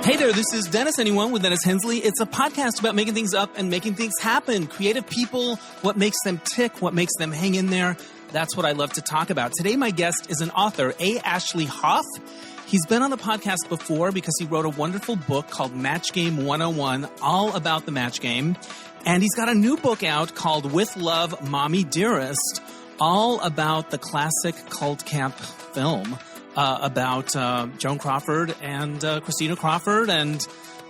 Hey there, this is Dennis Anyone with Dennis Hensley. It's a podcast about making things up and making things happen. Creative people, what makes them tick, what makes them hang in there. That's what I love to talk about. Today, my guest is an author, A. Ashley Hoff. He's been on the podcast before because he wrote a wonderful book called Match Game 101, all about the match game. And he's got a new book out called With Love, Mommie Dearest, all about the classic cult camp film about Joan Crawford and Christina Crawford, and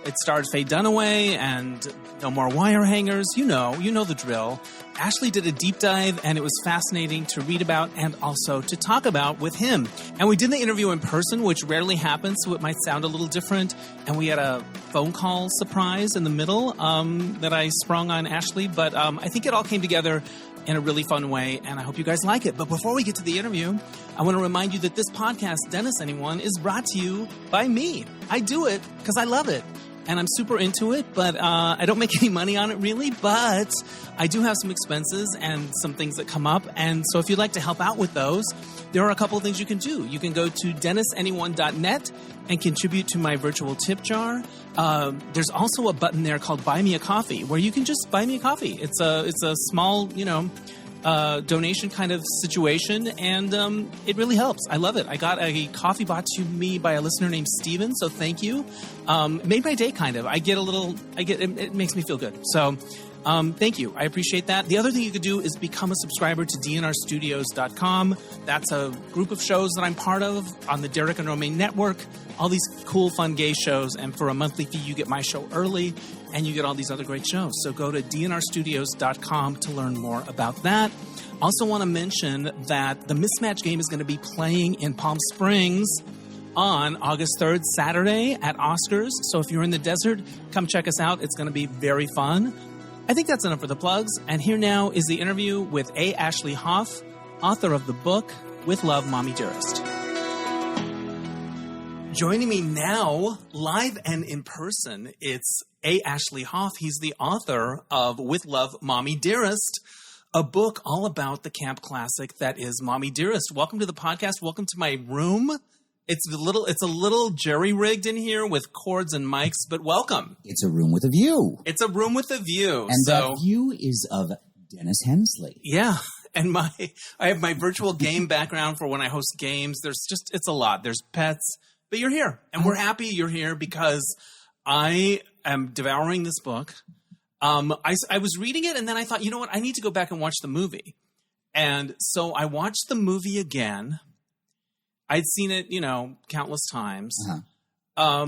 it stars Faye Dunaway and no more wire hangers. You know the drill. Ashley did a deep dive, and it was fascinating to read about and also to talk about with him. And we did the interview in person, which rarely happens, so it might sound a little different. And we had a phone call surprise in the middle that I sprung on Ashley, but I think it all came together in a really fun way, and I hope you guys like it. But before we get to the interview, I want to remind you that this podcast, Dennis Anyone, is brought to you by me. I do it because I love it, and I'm super into it, but I don't make any money on it really, but I do have some expenses and some things that come up, and so if you'd like to help out with those, there are a couple of things you can do. You can go to DennisAnyone.net and contribute to my virtual tip jar. There's also a button there called Buy Me a Coffee, where you can just buy me a coffee. It's a small, donation kind of situation, and it really helps. I love it. I got a coffee brought to me by a listener named Steven, so thank you. It made my day kind of. It makes me feel good. So thank you. I appreciate that. The other thing you could do is become a subscriber to DNRstudios.com. That's a group of shows that I'm part of on the Derek and Romaine Network. All these cool, fun gay shows. And for a monthly fee, you get my show early and you get all these other great shows. So go to DNRstudios.com to learn more about that. Also want to mention that the Mismatch game is going to be playing in Palm Springs on August 3rd, Saturday at Oscars. So if you're in the desert, come check us out. It's going to be very fun. I think that's enough for the plugs. And here now is the interview with A. Ashley Hoff, author of the book, With Love, Mommie Dearest. Joining me now, live and in person, it's A. Ashley Hoff. He's the author of With Love, Mommie Dearest, a book all about the camp classic that is Mommie Dearest. Welcome to the podcast. Welcome to my room. It's a little jerry-rigged in here with cords and mics, but welcome. It's a room with a view. It's a room with a view. And that view is of Dennis Hensley. Yeah. And I have my virtual game background for when I host games. It's a lot. There's pets, but you're here. And we're happy you're here because I am devouring this book. I was reading it and then I thought, you know what? I need to go back and watch the movie. And so I watched the movie again. I'd seen it, countless times. Uh-huh.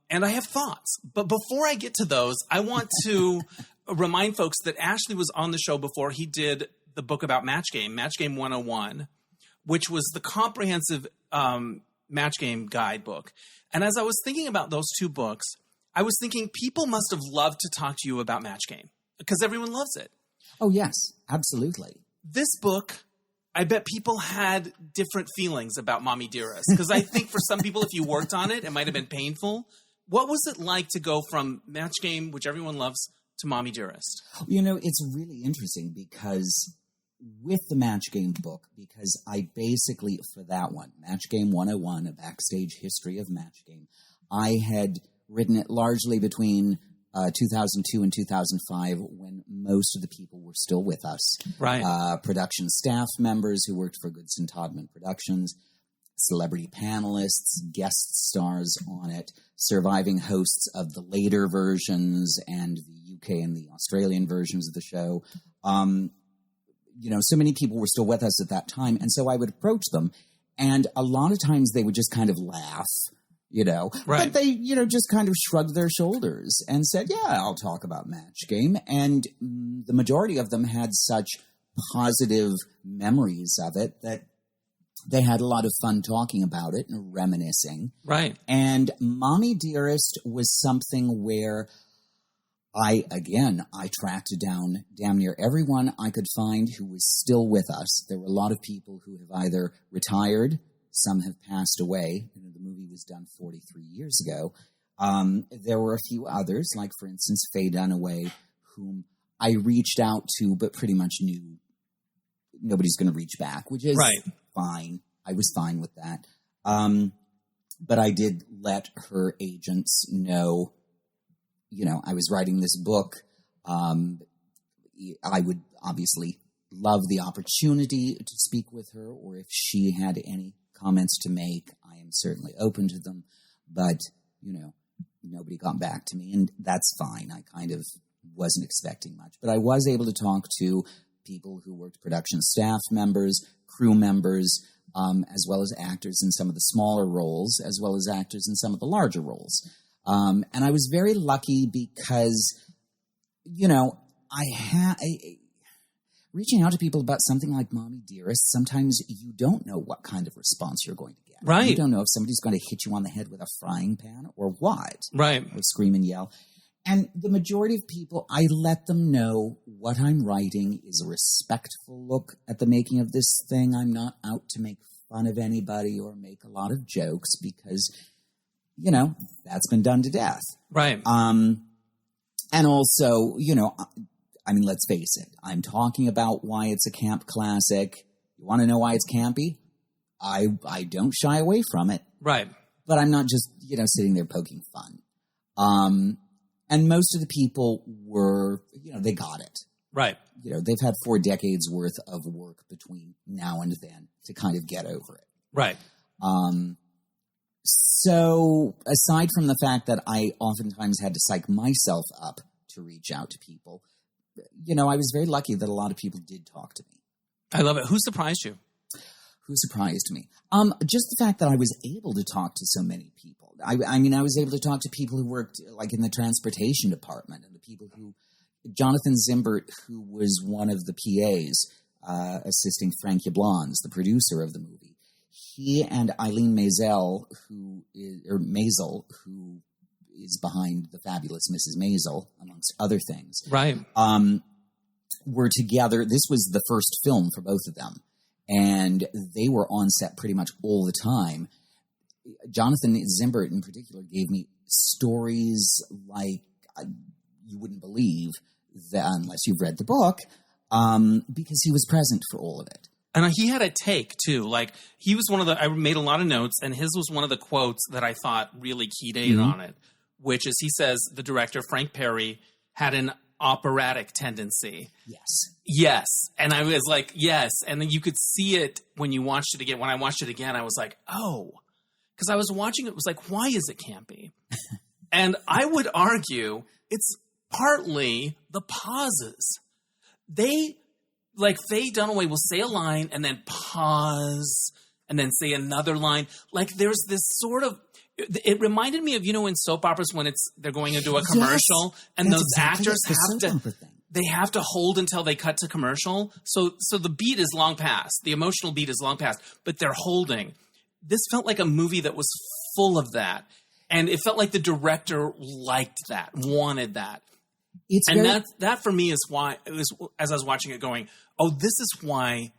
And I have thoughts. But before I get to those, I want to remind folks that Ashley was on the show before. He did the book about Match Game 101, which was the comprehensive Match Game guidebook. And as I was thinking about those two books, I was thinking people must have loved to talk to you about Match Game because everyone loves it. Oh, yes, absolutely. This book, I bet people had different feelings about Mommie Dearest because I think for some people, if you worked on it, it might have been painful. What was it like to go from Match Game, which everyone loves, to Mommie Dearest? It's really interesting because with the Match Game book, because I basically, for that one, Match Game 101, a backstage history of Match Game, I had written it largely between 2002 and 2005 when most of the people were still with us. Right. Production staff members who worked for Goodson Todman Productions, celebrity panelists, guest stars on it, surviving hosts of the later versions and the UK and the Australian versions of the show. So many people were still with us at that time. And so I would approach them and a lot of times they would just kind of laugh. Right. But they, just kind of shrugged their shoulders and said, yeah, I'll talk about Match Game. And the majority of them had such positive memories of it that they had a lot of fun talking about it and reminiscing. Right. And Mommie Dearest was something where I tracked down damn near everyone I could find who was still with us. There were a lot of people who have either retired, some have passed away. The movie was done 43 years ago. There were a few others, like, for instance, Faye Dunaway, whom I reached out to, but pretty much knew nobody's going to reach back, which is fine. I was fine with that. But I did let her agents know, I was writing this book. I would obviously love the opportunity to speak with her, or if she had any comments to make, I am certainly open to them. But, nobody got back to me, and that's fine. I kind of wasn't expecting much. But I was able to talk to people who worked production staff members, crew members, as well as actors in some of the smaller roles, as well as actors in some of the larger roles. And I was very lucky because, reaching out to people about something like Mommie Dearest, sometimes you don't know what kind of response you're going to get. Right. You don't know if somebody's going to hit you on the head with a frying pan or what. Right. Or scream and yell. And the majority of people, I let them know what I'm writing is a respectful look at the making of this thing. I'm not out to make fun of anybody or make a lot of jokes because, that's been done to death. Right. And also, let's face it. I'm talking about why it's a camp classic. You want to know why it's campy? I don't shy away from it. Right. But I'm not just, sitting there poking fun. And most of the people were, they got it. Right. They've had 4 decades worth of work between now and then to kind of get over it. Right. So aside from the fact that I oftentimes had to psych myself up to reach out to people, I was very lucky that a lot of people did talk to me. I love it. Who surprised you? Who surprised me? Just the fact that I was able to talk to so many people. I was able to talk to people who worked like in the transportation department and the people who, Jonathan Zimbert, who was one of the PAs assisting Frank Yablans, the producer of the movie. He and Eileen Maisel, who is behind The Fabulous Mrs. Maisel, amongst other things. Right. Were together. This was the first film for both of them. And they were on set pretty much all the time. Jonathan Zimbert, in particular, gave me stories like you wouldn't believe that unless you've read the book, because he was present for all of it. And he had a take, too. Like, he was I made a lot of notes, and his was one of the quotes that I thought really keyed in on it, which is, he says, the director, Frank Perry, had an operatic tendency. Yes. And I was like, yes. And then you could see it when you watched it again. When I watched it again, I was like, oh. Because I was watching it was like, why is it campy? And I would argue it's partly the pauses. Like Faye Dunaway will say a line and then pause and then say another line. Like there's this sort of, it reminded me of, in soap operas when they're going into a commercial and those actors have to hold until they cut to commercial. So the beat is long past. The emotional beat is long past, but they're holding. This felt like a movie that was full of that. And it felt like the director liked that, wanted that. That for me is why it was, as I was watching it going, oh, this is why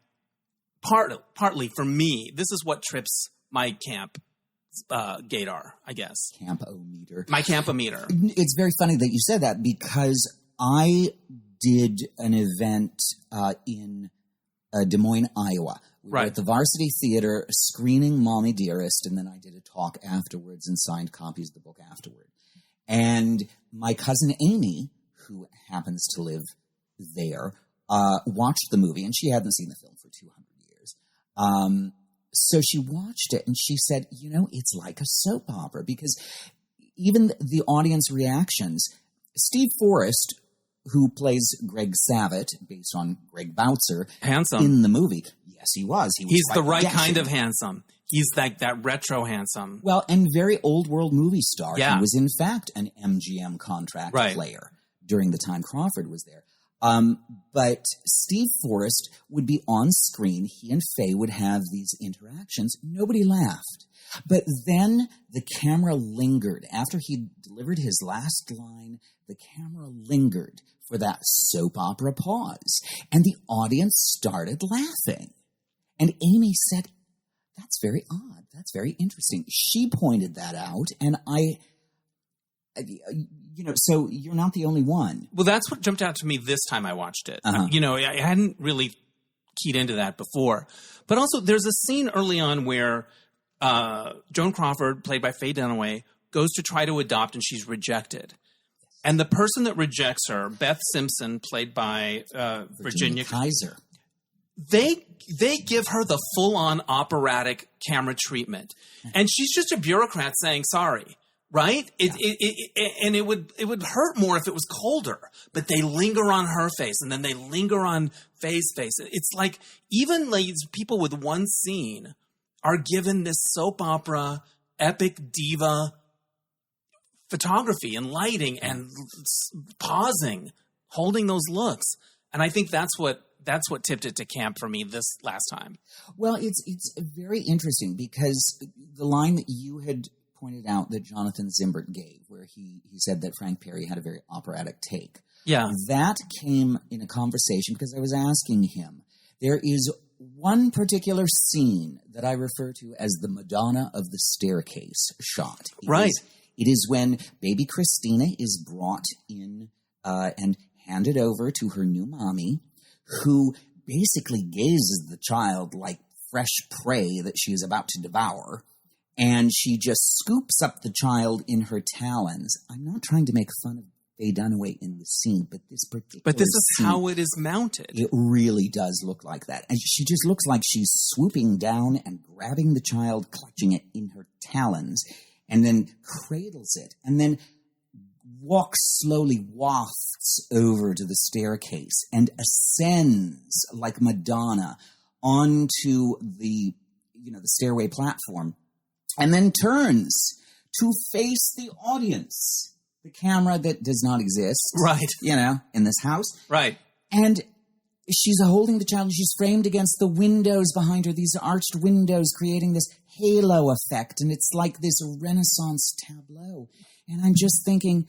partly for me, this is what trips my camp gaydar, I guess. Camp-o-meter. My camp-o-meter. It's very funny that you said that because I did an event in Des Moines, Iowa. We were at the Varsity Theater screening Mommie Dearest, and then I did a talk afterwards and signed copies of the book afterward. And my cousin Amy, who happens to live there, watched the movie, and she hadn't seen the film for 200 years. So she watched it, and she said, it's like a soap opera, because even the audience reactions, Steve Forrest, who plays Greg Savitt, based on Greg Boutzer, handsome in the movie. Yes, he was. He's the right kind of handsome. He's like that retro handsome. Well, and very old world movie star. Yeah. He was, in fact, an MGM contract player during the time Crawford was there. But Steve Forrest would be on screen. He and Faye would have these interactions. Nobody laughed. But then the camera lingered. After he delivered his last line, the camera lingered for that soap opera pause. And the audience started laughing. And Amy said, that's very odd. That's very interesting. She pointed that out, and so you're not the only one. Well, that's what jumped out to me this time I watched it. I hadn't really keyed into that before. But also, there's a scene early on where Joan Crawford, played by Faye Dunaway, goes to try to adopt and she's rejected. And the person that rejects her, Beth Simpson, played by Virginia Kaiser, they give her the full-on operatic camera treatment. And she's just a bureaucrat saying sorry, right? And it would hurt more if it was colder. But they linger on her face, and then they linger on Faye's face. It's like even these people with one scene are given this soap opera, epic diva photography and lighting and pausing, holding those looks. And I think that's what tipped it to camp for me this last time. Well, it's very interesting because the line that you had pointed out that Jonathan Zimbert gave, where he said that Frank Perry had a very operatic take. Yeah. That came in a conversation because I was asking him. There is one particular scene that I refer to as the Madonna of the staircase shot. It is when baby Christina is brought in and handed over to her new mommy, who basically gazes at the child like fresh prey that she is about to devour. And she just scoops up the child in her talons. I'm not trying to make fun of Faye Dunaway in the scene, but this is scene, how it is mounted. It really does look like that. And she just looks like she's swooping down and grabbing the child, clutching it in her talons, and then cradles it, and then wafts over to the staircase and ascends like Madonna onto the stairway platform, and then turns to face the audience, the camera that does not exist, right? In this house, right? And she's holding the child, and she's framed against the windows behind her, these arched windows, creating this halo effect, and it's like this Renaissance tableau. And I'm just thinking,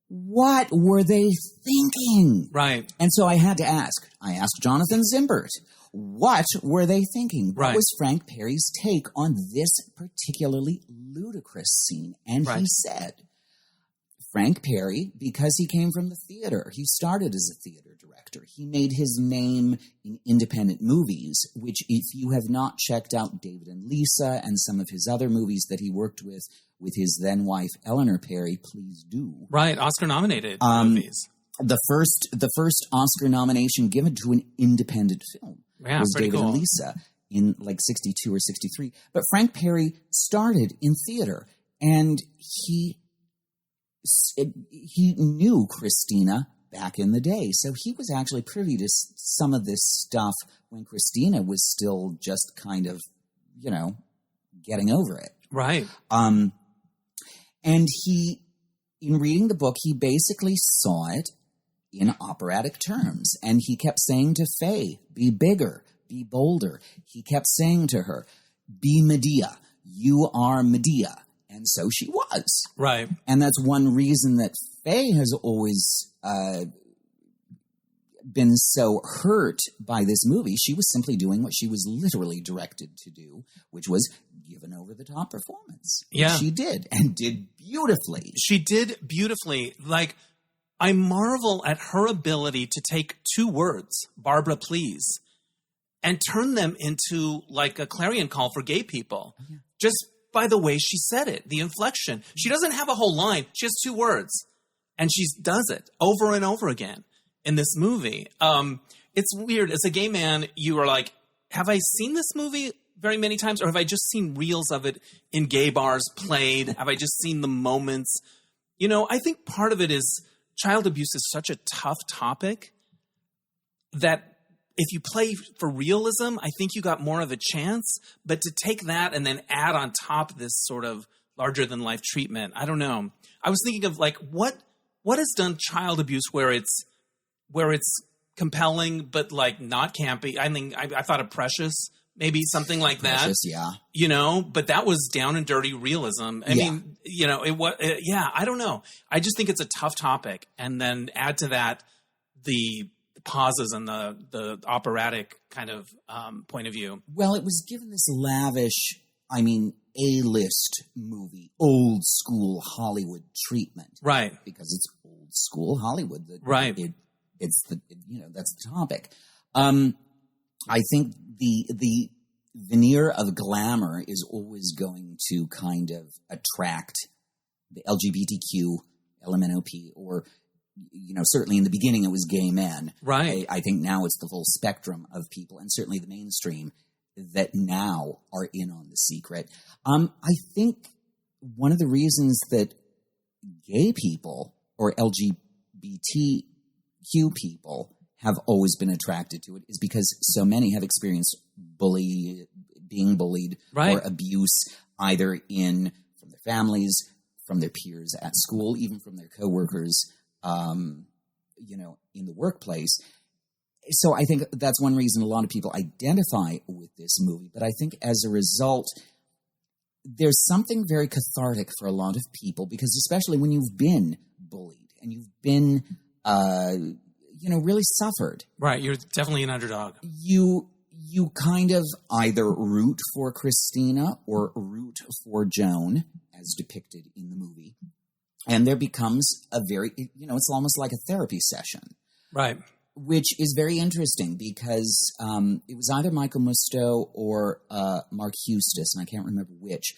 what were they thinking? Right. And so I had to ask. I asked Jonathan Zimbert, what were they thinking? What was Frank Perry's take on this particularly ludicrous scene? And he said, Frank Perry, because he came from the theater, he started as a theater director. He made his name in independent movies, which if you have not checked out David and Lisa and some of his other movies that he worked with his then wife Eleanor Perry, please do. Right, Oscar-nominated movies. The first Oscar nomination given to an independent film was David and Lisa in like 62 or 63. But Frank Perry started in theater, and he knew Christina back in the day. So he was actually privy to some of this stuff when Christina was still just kind of, getting over it. Right. And he, in reading the book, he basically saw it in operatic terms. And he kept saying to Faye, be bigger, be bolder. He kept saying to her, be Medea. You are Medea. And so she was. Right. And that's one reason that Faye has always been so hurt by this movie. She was simply doing what she was literally directed to do, which was give an over-the-top performance. Yeah. She did, and did beautifully. She did beautifully. Like, I marvel at her ability to take two words, Barbara, please, and turn them into like a clarion call for gay people. Yeah. Just by the way she said it, the inflection. She doesn't have a whole line. She has two words. And she does it over and over again in this movie. It's weird. As a gay man, you are like, have I seen this movie very many times? Or have I just seen reels of it in gay bars played? Have I just seen the moments? I think part of it is child abuse is such a tough topic that if you play for realism, I think you got more of a chance. But to take that and then add on top this sort of larger-than-life treatment, I don't know. I was thinking of like what has done child abuse where it's compelling but like not campy. I think I thought of Precious, maybe something like that. Precious, yeah. But that was down and dirty realism. I mean, it was. I don't know. I just think it's a tough topic, and then add to that the pauses and the operatic kind of point of view. Well, it was given this lavish, A-list movie, old school Hollywood treatment, right? Because it's old school Hollywood, right? That's the topic. I think the veneer of glamour is always going to kind of attract the LGBTQ, LMNOP, or, certainly in the beginning it was gay men. Right. I think now it's the full spectrum of people, and certainly the mainstream, that now are in on the secret. I think one of the reasons that gay people or LGBTQ people have always been attracted to it is because so many have experienced being bullied right. or abuse, either from their families, from their peers at school, even from their coworkers, in the workplace. So I think that's one reason a lot of people identify with this movie. But I think as a result, there's something very cathartic for a lot of people, because especially when you've been bullied and you've been, really suffered. Right. You're definitely an underdog. You kind of either root for Christina or root for Joan, as depicted in the movie. And there becomes a very, it's almost like a therapy session. Right. Which is very interesting because it was either Michael Musto or Mark Hustis, and I can't remember which.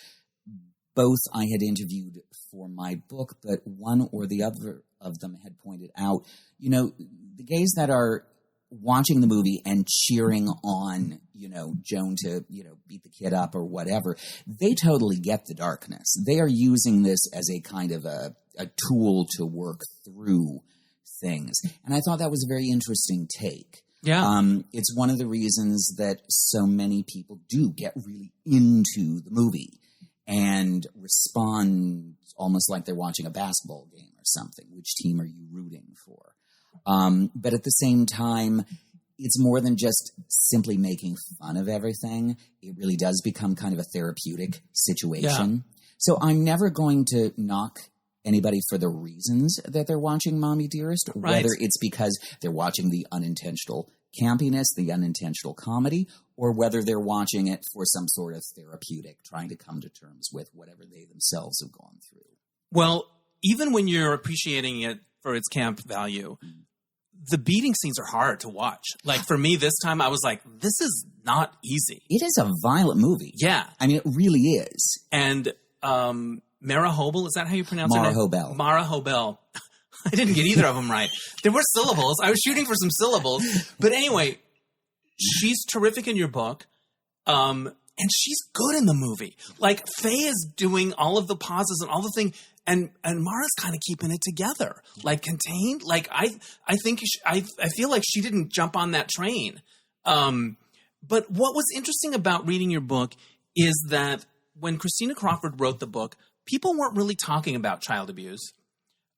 Both I had interviewed for my book, but one or the other of them had pointed out, the gays that are watching the movie and cheering on, Joan to, beat the kid up or whatever, they totally get the darkness. They are using this as a kind of a tool to work through things. And I thought that was a very interesting take. Yeah. It's one of the reasons that so many people do get really into the movie and respond almost like they're watching a basketball game or something. Which team are you rooting for? But at the same time, it's more than just simply making fun of everything. It really does become kind of a therapeutic situation. Yeah. So I'm never going to knock anybody for the reasons that they're watching Mommie Dearest, right. whether it's because they're watching the unintentional campiness, the unintentional comedy, or whether they're watching it for some sort of therapeutic, trying to come to terms with whatever they themselves have gone through. Well, even when you're appreciating it for its camp value, the beating scenes are hard to watch. Like, for me this time, I was like, this is not easy. It is a violent movie. Yeah. I mean, it really is. And Mara Hobel, is that how you pronounce her name? Hobel. Mara Hobel. I didn't get either of them right. There were syllables. I was shooting for some syllables. But anyway, she's terrific in your book. And she's good in the movie. Like, Faye is doing all of the pauses and all the thing. And Mara's kind of keeping it together, like contained. Like I think I feel like she didn't jump on that train. But what was interesting about reading your book is that when Christina Crawford wrote the book, people weren't really talking about child abuse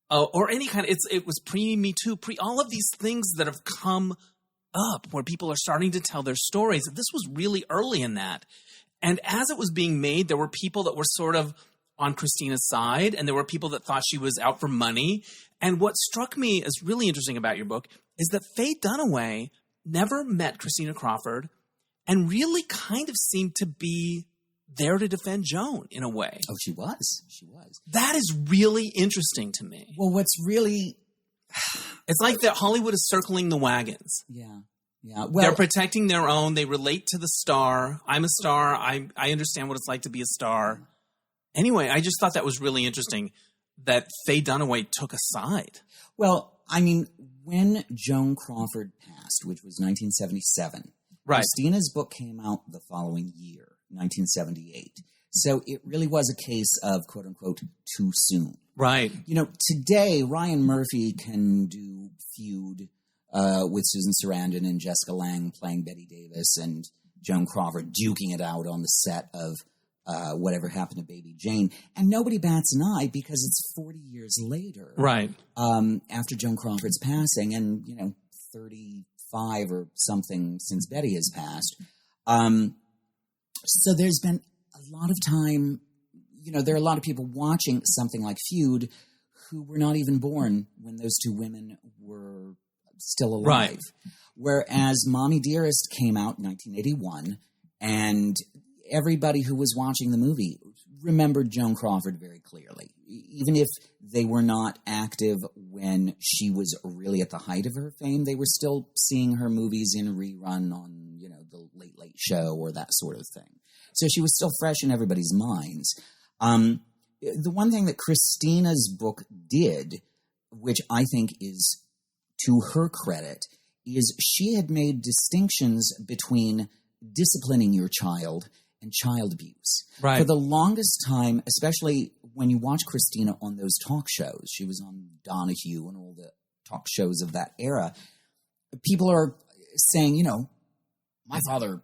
or any kind of. It was pre-Me Too, all of these things that have come up where people are starting to tell their stories. This was really early in that, and as it was being made, there were people that were sort of on Christina's side, and there were people that thought she was out for money. And what struck me as really interesting about your book is that Faye Dunaway never met Christina Crawford and really kind of seemed to be there to defend Joan in a way. Oh, she was. She was. That is really interesting to me. Well, what's really... It's like that Hollywood is circling the wagons. Yeah. Yeah. Well, they're protecting their own. They relate to the star. I'm a star. I understand what it's like to be a star. Anyway, I just thought that was really interesting that Faye Dunaway took a side. Well, I mean, when Joan Crawford passed, which was 1977, right. Christina's book came out the following year, 1978. So it really was a case of, quote unquote, too soon. Right. Today, Ryan Murphy can do feud with Susan Sarandon and Jessica Lange playing Betty Davis and Joan Crawford duking it out on the set of Whatever Happened to Baby Jane. And nobody bats an eye because it's 40 years later. Right. After Joan Crawford's passing and, 35 or something since Betty has passed. So there's been a lot of time, there are a lot of people watching something like Feud who were not even born when those two women were still alive. Right. Whereas Mommie Dearest came out in 1981 and everybody who was watching the movie remembered Joan Crawford very clearly. Even if they were not active when she was really at the height of her fame, they were still seeing her movies in rerun on, the Late Late Show or that sort of thing. So she was still fresh in everybody's minds. The one thing that Christina's book did, which I think is to her credit, is she had made distinctions between disciplining your child and child abuse. Right. For the longest time, especially when you watch Christina on those talk shows, she was on Donahue and all the talk shows of that era, people are saying, my father,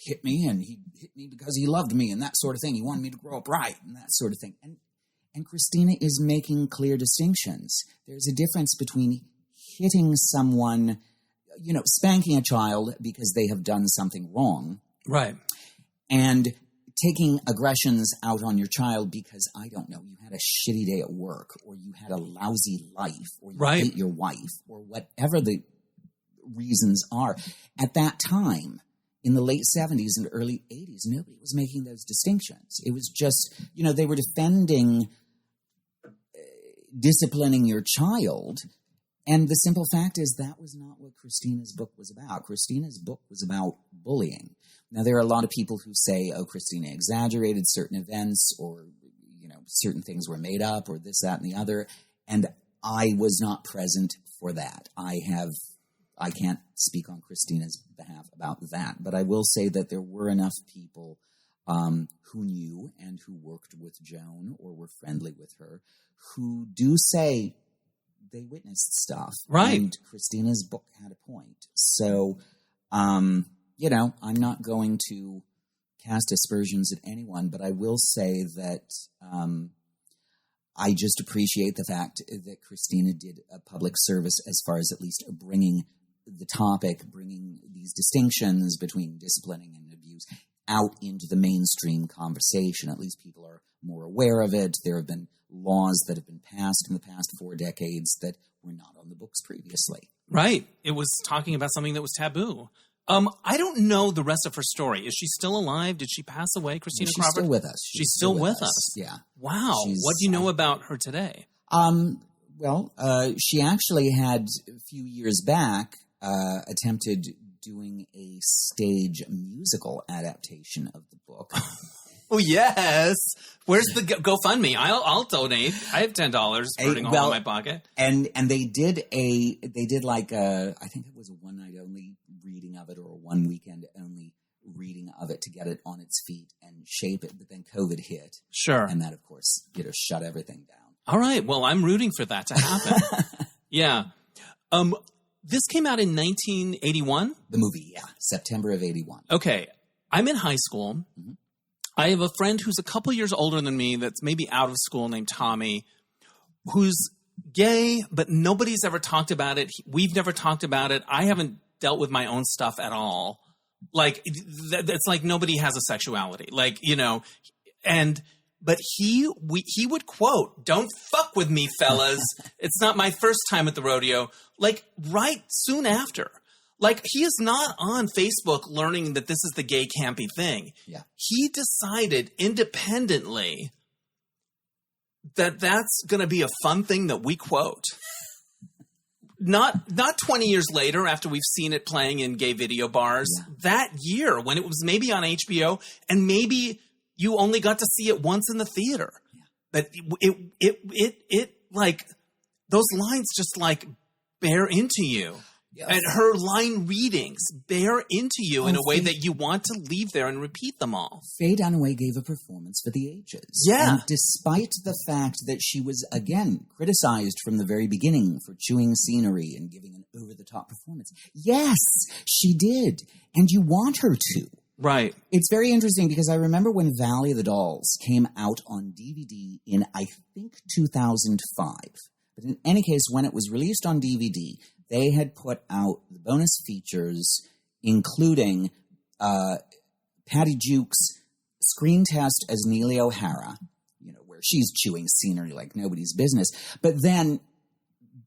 hit me, and he hit me because he loved me and that sort of thing. He wanted me to grow up right and that sort of thing. And Christina is making clear distinctions. There's a difference between hitting someone, spanking a child because they have done something wrong. Right. And taking aggressions out on your child because, I don't know, you had a shitty day at work, or you had a lousy life, or you hate your wife, or whatever the reasons are. At that time, in the late 70s and early 80s, nobody was making those distinctions. It was just, they were defending disciplining your child. And the simple fact is that was not what Christina's book was about. Christina's book was about bullying. Now, there are a lot of people who say, oh, Christina exaggerated certain events, or, certain things were made up, or this, that, and the other. And I was not present for that. I can't speak on Christina's behalf about that. But I will say that there were enough people who knew and who worked with Joan or were friendly with her who do say they witnessed stuff. Right. And Christina's book had a point. So, I'm not going to cast aspersions at anyone, but I will say that I just appreciate the fact that Christina did a public service as far as at least bringing the topic, bringing these distinctions between disciplining and abuse out into the mainstream conversation. At least people are more aware of it. There have been laws that have been passed in the past 4 decades that were not on the books previously. Right. It was talking about something that was taboo. I don't know the rest of her story. Is she still alive? Did she pass away, Christina Crawford? She's still with us. She's still with us? Yeah. Wow. What do you know about her today? She actually had, a few years back, attempted doing a stage musical adaptation of the book. Oh, yes. Where's the GoFundMe? I'll donate. I have $10 burning all in my pocket. And they did like I think it was a one night only reading of it, or a one weekend only reading of it to get it on its feet and shape it. But then COVID hit. Sure. And that, of course, shut everything down. All right. Well, I'm rooting for that to happen. Yeah. This came out in 1981? The movie, yeah. September of 81. Okay. I'm in high school. Mm-hmm. I have a friend who's a couple years older than me that's maybe out of school named Tommy, who's gay, but nobody's ever talked about it. We've never talked about it. I haven't dealt with my own stuff at all. Like, it's like nobody has a sexuality. Like, but he would quote, "Don't fuck with me, fellas. It's not my first time at the rodeo." Like, right soon after. Like, he is not on Facebook learning that this is the gay campy thing. Yeah. He decided independently that that's going to be a fun thing that we quote. Not 20 years later after we've seen it playing in gay video bars. Yeah. That year when it was maybe on HBO, and maybe you only got to see it once in the theater. Yeah. But it like, those lines just like bear into you. Yes. And her line readings bear into you in a way that you want to leave there and repeat them all. Faye Dunaway gave a performance for the ages. Yeah. And despite the fact that she was, again, criticized from the very beginning for chewing scenery and giving an over-the-top performance, yes, she did. And you want her to. Right. It's very interesting because I remember when Valley of the Dolls came out on DVD in, I think, 2005. But in any case, when it was released on DVD, they had put out the bonus features, including Patty Duke's screen test as Neely O'Hara, where she's chewing scenery like nobody's business. But then,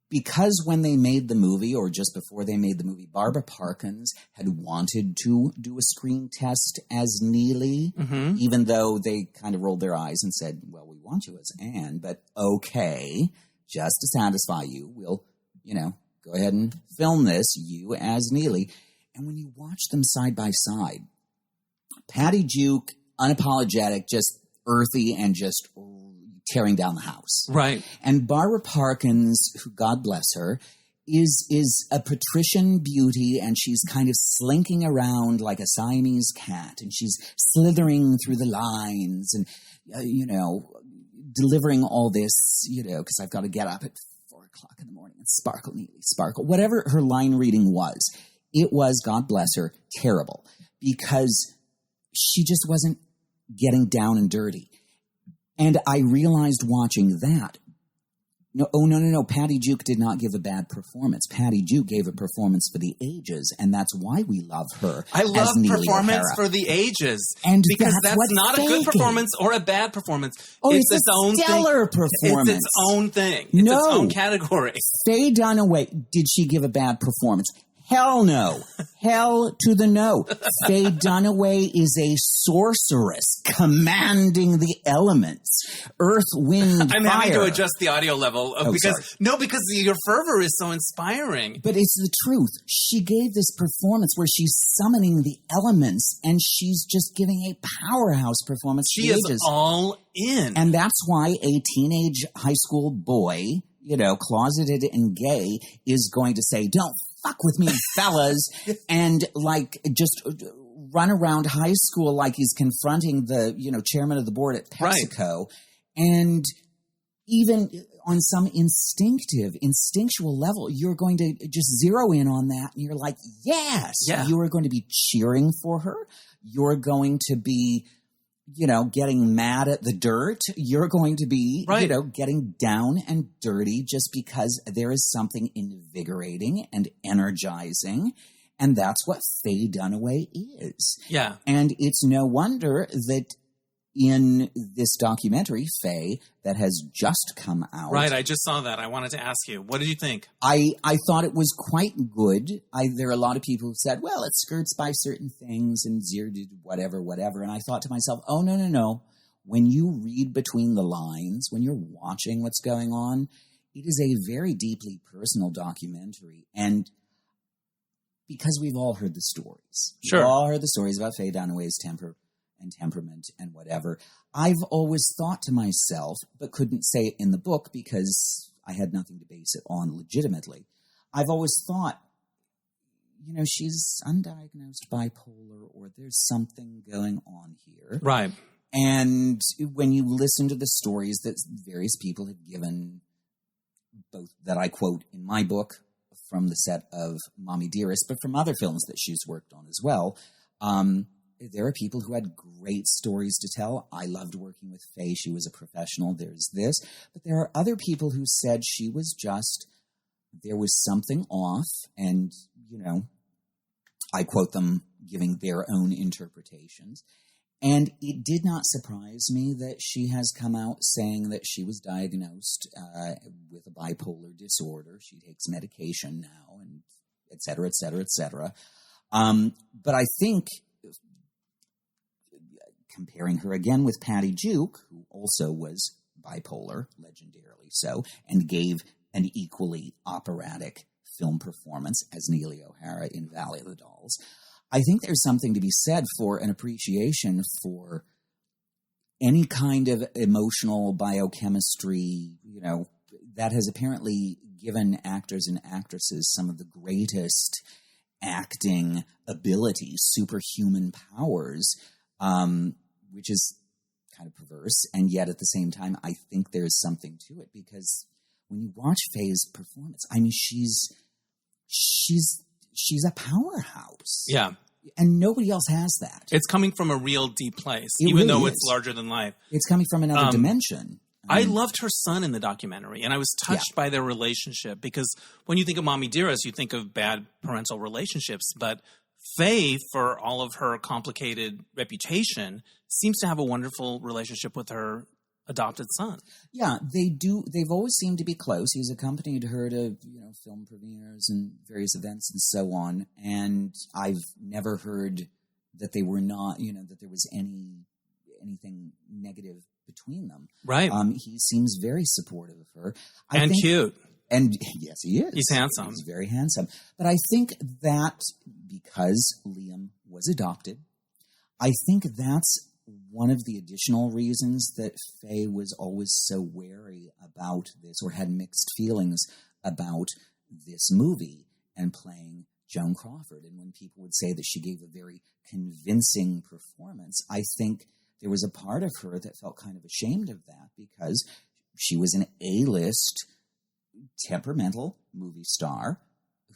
because when they made the movie, or just before they made the movie, Barbara Parkins had wanted to do a screen test as Neely, even though they kind of rolled their eyes and said, well, we want you as Anne, but okay, just to satisfy you, we'll, go ahead and film this, you as Neely. And when you watch them side by side, Patty Duke, unapologetic, just earthy and just tearing down the house. Right. And Barbara Parkins, who, God bless her, is a patrician beauty, and she's kind of slinking around like a Siamese cat, and she's slithering through the lines and, delivering all this, because I've got to get up at 4 o'clock in the morning and sparkle, neatly sparkle. Whatever her line reading was, it was, God bless her, terrible, because she just wasn't getting down and dirty. And I realized watching that, no, Patty Duke did not give a bad performance. Patty Duke gave a performance for the ages, and that's why we love her. I love as performance O'Hara. For the ages. And because that's what not Faye a good gave. performance or a bad performance. Oh, it's it's its own stellar thing. performance. It's its own thing. It's No. its own category. Faye Dunaway, did she give a bad performance? Hell no. Hell to the no. Faye Dunaway is a sorceress commanding the elements. Earth, wind, I'm fire. having to adjust the audio level because sorry. because your fervor is so inspiring. But it's the truth. She gave this performance where she's summoning the elements, and she's just giving a powerhouse performance. She is all in. And that's why a teenage high school boy, closeted and gay, is going to say, "Don't fuck with me, fellas," and just run around high school like he's confronting the, chairman of the board at PepsiCo. Right. And even on some instinctual level, you're going to just zero in on that, and you're like, yes, you are going to be cheering for her. You're going to be, getting mad at the dirt. You're going to be, getting down and dirty just because there is something invigorating and energizing. And that's what Faye Dunaway is. Yeah. And it's no wonder that in this documentary, Faye, that has just come out. Right, I just saw that. I wanted to ask you, what did you think? I thought it was quite good. There are a lot of people who said, well, it skirts by certain things and whatever. And I thought to myself, oh, no. When you read between the lines, when you're watching what's going on, it is a very deeply personal documentary. And because we've all heard the stories. Sure. We've all heard the stories about Faye Dunaway's temper and temperament and whatever. I've always thought to myself, but couldn't say it in the book because I had nothing to base it on legitimately. I've always thought, she's undiagnosed bipolar, or there's something going on here. Right. And when you listen to the stories that various people have given, both that I quote in my book from the set of Mommie Dearest, but from other films that she's worked on as well, there are people who had great stories to tell. I loved working with Faye. She was a professional. There's this. But there are other people who said she was just, there was something off. And, I quote them giving their own interpretations. And it did not surprise me that she has come out saying that she was diagnosed with a bipolar disorder. She takes medication now, and et cetera, et cetera, et cetera. But I think, comparing her again with Patty Duke, who also was bipolar, legendarily so, and gave an equally operatic film performance as Neely O'Hara in Valley of the Dolls, I think there's something to be said for an appreciation for any kind of emotional biochemistry, that has apparently given actors and actresses some of the greatest acting abilities, superhuman powers, which is kind of perverse. And yet at the same time, I think there's something to it, because when you watch Faye's performance, I mean, she's a powerhouse. Yeah. And nobody else has that. It's coming from a real deep place, It even really though is. it's larger than life. It's coming from another dimension. I loved her son in the documentary, and I was touched by their relationship, because when you think of Mommie Dearest, you think of bad parental relationships, but Faye, for all of her complicated reputation, seems to have a wonderful relationship with her adopted son. Yeah, they do. They've always seemed to be close. He's accompanied her to, film premieres and various events and so on. And I've never heard that they were not, that there was anything negative between them. Right. He seems very supportive of her. And cute. And yes, he is. He's handsome. He's very handsome. But I think that because Liam was adopted, I think that's one of the additional reasons that Faye was always so wary about this, or had mixed feelings about this movie and playing Joan Crawford. And when people would say that she gave a very convincing performance, I think there was a part of her that felt kind of ashamed of that, because she was an A-list, temperamental movie star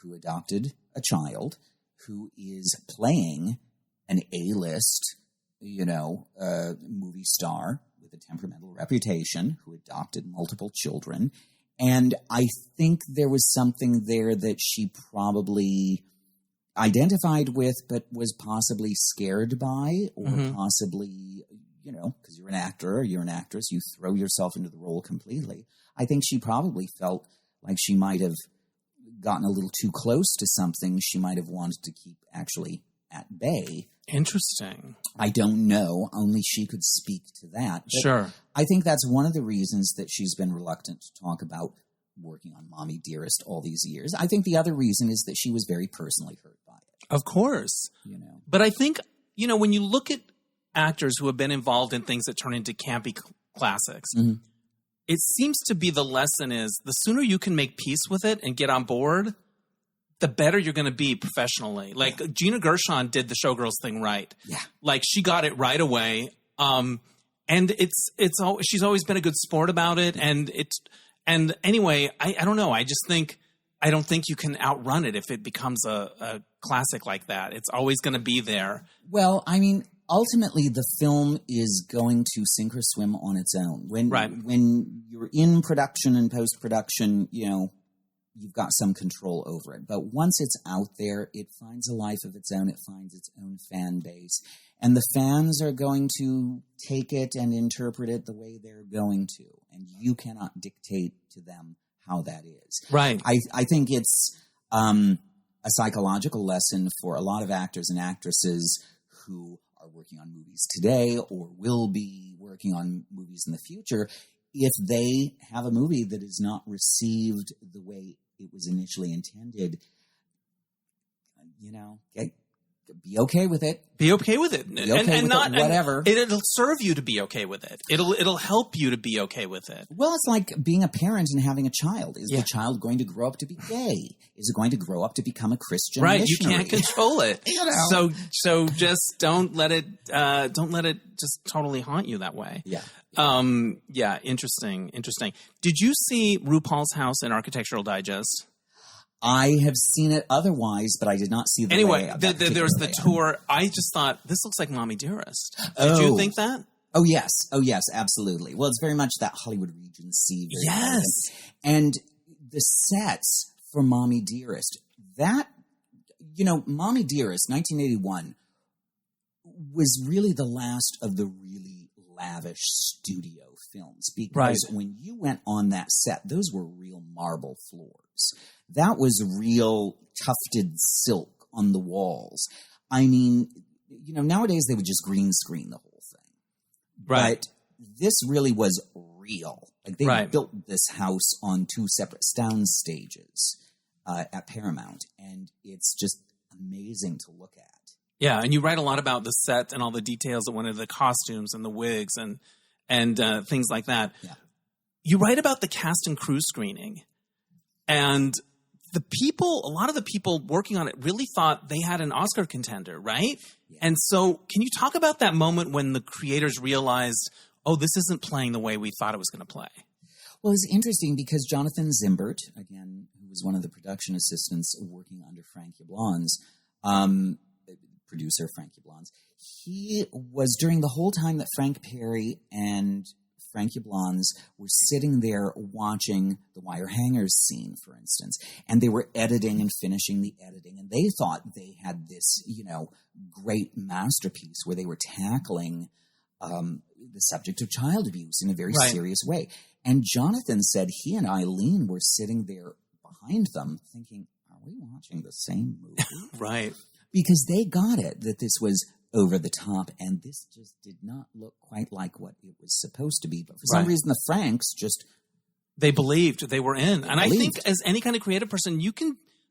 who adopted a child, who is playing an A-list, movie star with a temperamental reputation who adopted multiple children. And I think there was something there that she probably identified with, but was possibly scared by, or possibly, because you're an actor or you're an actress, you throw yourself into the role completely. I think she probably felt like she might have gotten a little too close to something she might have wanted to keep actually at bay. Interesting. I don't know. Only she could speak to that. But sure. I think that's one of the reasons that she's been reluctant to talk about working on Mommie Dearest all these years. I think the other reason is that she was very personally hurt by it. Of course. But I think, when you look at actors who have been involved in things that turn into campy classics, it seems to be the lesson is the sooner you can make peace with it and get on board, the better you're going to be professionally. Like Gina Gershon did the Showgirls thing right. Yeah. Like she got it right away. And she's always been a good sport about it. And anyway, I don't know. I don't think you can outrun it if it becomes a classic like that. It's always going to be there. Well, I mean, ultimately the film is going to sink or swim on its own. When you're in production and post-production, you've got some control over it. But once it's out there, it finds a life of its own. It finds its own fan base. And the fans are going to take it and interpret it the way they're going to. And you cannot dictate to them how that is. Right. I think it's a psychological lesson for a lot of actors and actresses who are working on movies today or will be working on movies in the future. If they have a movie that is not received the way it was initially intended, be okay with it. Be okay with it. Be okay with it, whatever. It'll serve you to be okay with it. It'll help you to be okay with it. Well, it's like being a parent and having a child. Is the child going to grow up to be gay? Is it going to grow up to become a Christian missionary? You can't control it. So just don't let it just totally haunt you that way. Yeah. Interesting. Did you see RuPaul's House in Architectural Digest? I have seen it otherwise, but I did not see the Anyway, there was the tour. I just thought, this looks like Mommie Dearest. Did you think that? Oh, yes, absolutely. Well, it's very much that Hollywood Regency. Yes. And the sets for Mommie Dearest, Mommie Dearest, 1981, was really the last of the really lavish studio films. Because when you went on that set, those were real marble floors. That was real tufted silk on the walls. I mean, nowadays they would just green screen the whole thing. Right. But this really was real. Like they built this house on two separate sound stages at Paramount, and it's just amazing to look at. Yeah, and you write a lot about the set and all the details that went into the costumes and the wigs and things like that. Yeah. You write about the cast and crew screening, and a lot of the people working on it really thought they had an Oscar contender, right? Yeah. And so can you talk about that moment when the creators realized, oh, this isn't playing the way we thought it was going to play? Well, it's interesting because Jonathan Zimbert, again, who was one of the production assistants working under Frank Yablon's, producer Frank Yablon's, he was, during the whole time that Frank Perry and Frank Yablon's were sitting there watching the wire hangers scene, for instance, and they were editing and finishing the editing, and they thought they had this, great masterpiece where they were tackling the subject of child abuse in a very serious way. And Jonathan said he and Eileen were sitting there behind them thinking, are we watching the same movie? Right. Because they got it, that this was over the top, and this just did not look quite like what it was supposed to be. But for some reason, the Franks just They believed they were in. And I think believed. as any kind of creative person,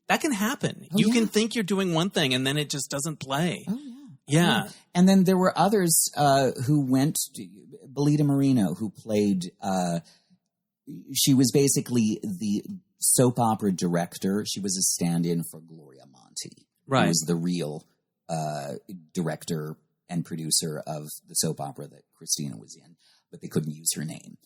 that can happen. Oh, you yeah. can think you're doing one thing and then it just doesn't play. Oh, yeah. Yeah. And then there were others who went, Belita Moreno, who played, she was basically the soap opera director. She was a stand-in for Gloria Monty, right, who was the real director and producer of the soap opera that Christina was in, but they couldn't use her name.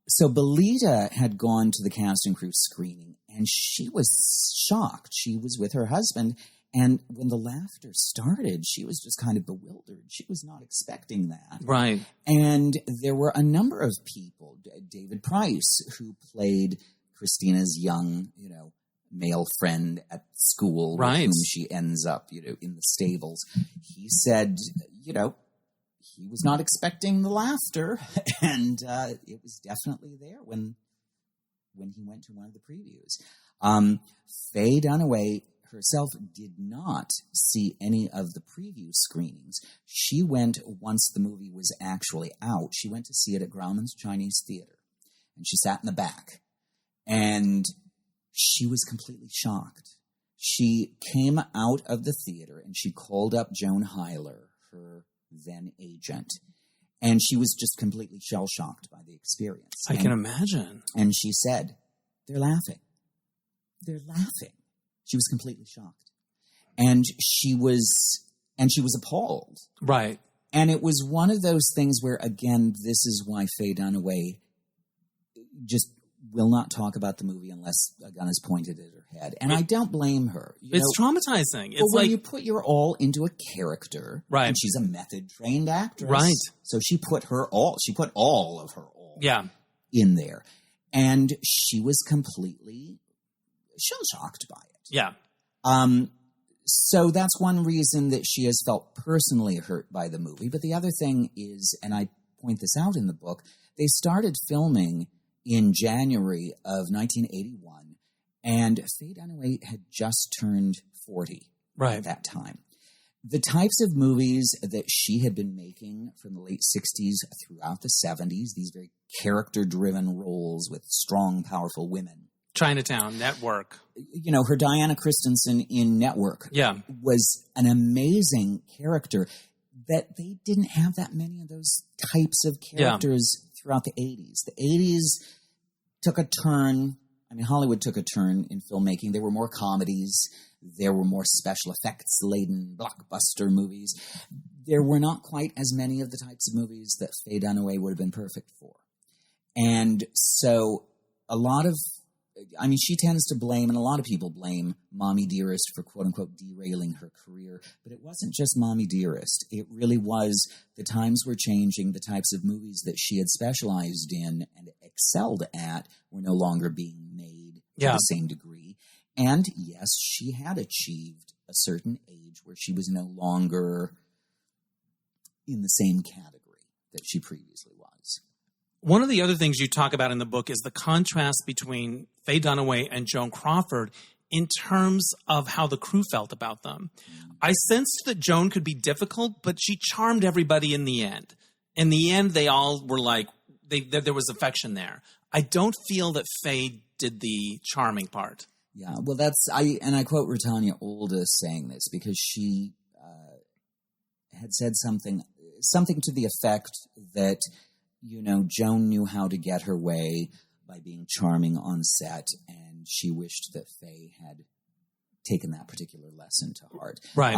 So Belita had gone to the cast and crew screening, and she was shocked. She was with her husband, and when the laughter started, she was just kind of bewildered. She was not expecting that. Right. And there were a number of people. David Price, who played Christina's young, male friend at school, right, with whom she ends up, in the stables. He said, he was not expecting the laughter, and it was definitely there when he went to one of the previews. Faye Dunaway herself did not see any of the preview screenings. She went, once the movie was actually out, she went to see it at Grauman's Chinese Theater, and she sat in the back, and she was completely shocked. She came out of the theater, and she called up Joan Hyler, her then agent, and she was just completely shell-shocked by the experience. I can imagine. And she said, they're laughing. They're laughing. She was completely shocked. And she was appalled. Right. And it was one of those things where, again, this is why Faye Dunaway just will not talk about the movie unless a gun is pointed at her head. And I don't blame her. It's traumatizing. But when you put your all into a character, right, and she's a method-trained actress, right, so she put all of her all, yeah, in there. And she was completely shell-shocked by it. Yeah. So that's one reason that she has felt personally hurt by the movie. But the other thing is, and I point this out in the book, they started filming in January of 1981, and Faye Dunaway had just turned 40 at that time. The types of movies that she had been making from the late 60s throughout the 70s, these very character-driven roles with strong, powerful women. Chinatown, Network. Her Diana Christensen in Network was an amazing character that they didn't have that many of those types of characters throughout the 80s. The 80s took a turn. I mean, Hollywood took a turn in filmmaking. There were more comedies. There were more special effects-laden blockbuster movies. There were not quite as many of the types of movies that Faye Dunaway would have been perfect for. And so she tends to blame, and a lot of people blame, Mommie Dearest for quote-unquote derailing her career. But it wasn't just Mommie Dearest. It really was the times were changing. The types of movies that she had specialized in and excelled at were no longer being made to the same degree. And yes, she had achieved a certain age where she was no longer in the same category that she previously was. One of the other things you talk about in the book is the contrast between Faye Dunaway and Joan Crawford in terms of how the crew felt about them. I sensed that Joan could be difficult, but she charmed everybody in the end. In the end, they all were like, there was affection there. I don't feel that Faye did the charming part. Yeah, well, I quote Rutanya Oldest saying this because she had said something to the effect that, Joan knew how to get her way by being charming on set, and she wished that Faye had taken that particular lesson to heart. Right.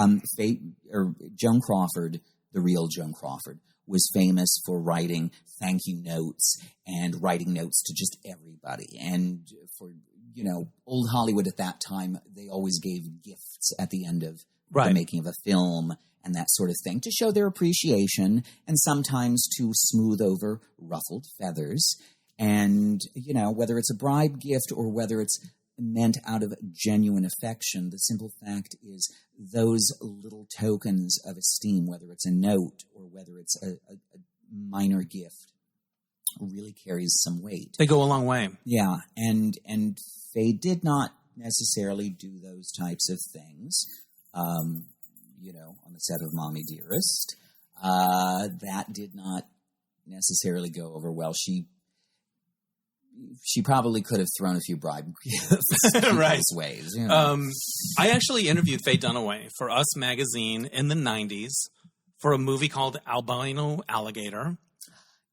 Joan Crawford, the real Joan Crawford, was famous for writing thank you notes and writing notes to just everybody. And for, old Hollywood at that time, they always gave gifts at the end of the making of a film and that sort of thing to show their appreciation and sometimes to smooth over ruffled feathers. And, whether it's a bribe gift or whether it's meant out of genuine affection, the simple fact is those little tokens of esteem, whether it's a note or whether it's a minor gift, really carries some weight. They go a long way. Yeah, and Faye did not necessarily do those types of things, on the set of Mommie Dearest. That did not necessarily go over well. She, she probably could have thrown a few bribe gifts right ways. You know? I actually interviewed Faye Dunaway for Us magazine in the 90s for a movie called Albino Alligator.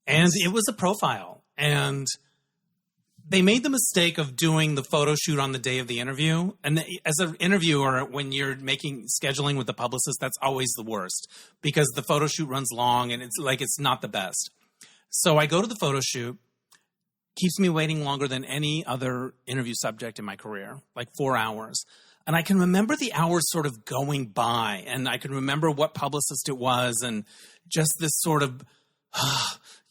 And it was a profile. And they made the mistake of doing the photo shoot on the day of the interview. And as an interviewer, when you're scheduling with the publicist, that's always the worst because the photo shoot runs long and it's not the best. So I go to the photo shoot, keeps me waiting longer than any other interview subject in my career, like 4 hours. And I can remember the hours sort of going by, and I can remember what publicist it was and just this sort of,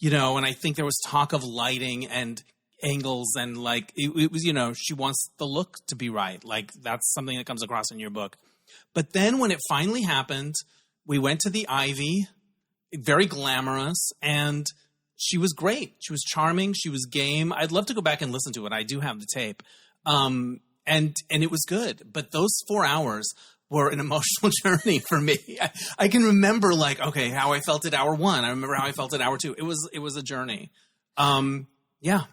and I think there was talk of lighting and angles and it was, she wants the look to be right. Like that's something that comes across in your book. But then when it finally happened, we went to the Ivy, very glamorous, and she was great. She was charming. She was game. I'd love to go back and listen to it. I do have the tape. And it was good. But those 4 hours were an emotional journey for me. I can remember how I felt at hour 1. I remember how I felt at hour 2. It was a journey. Yeah.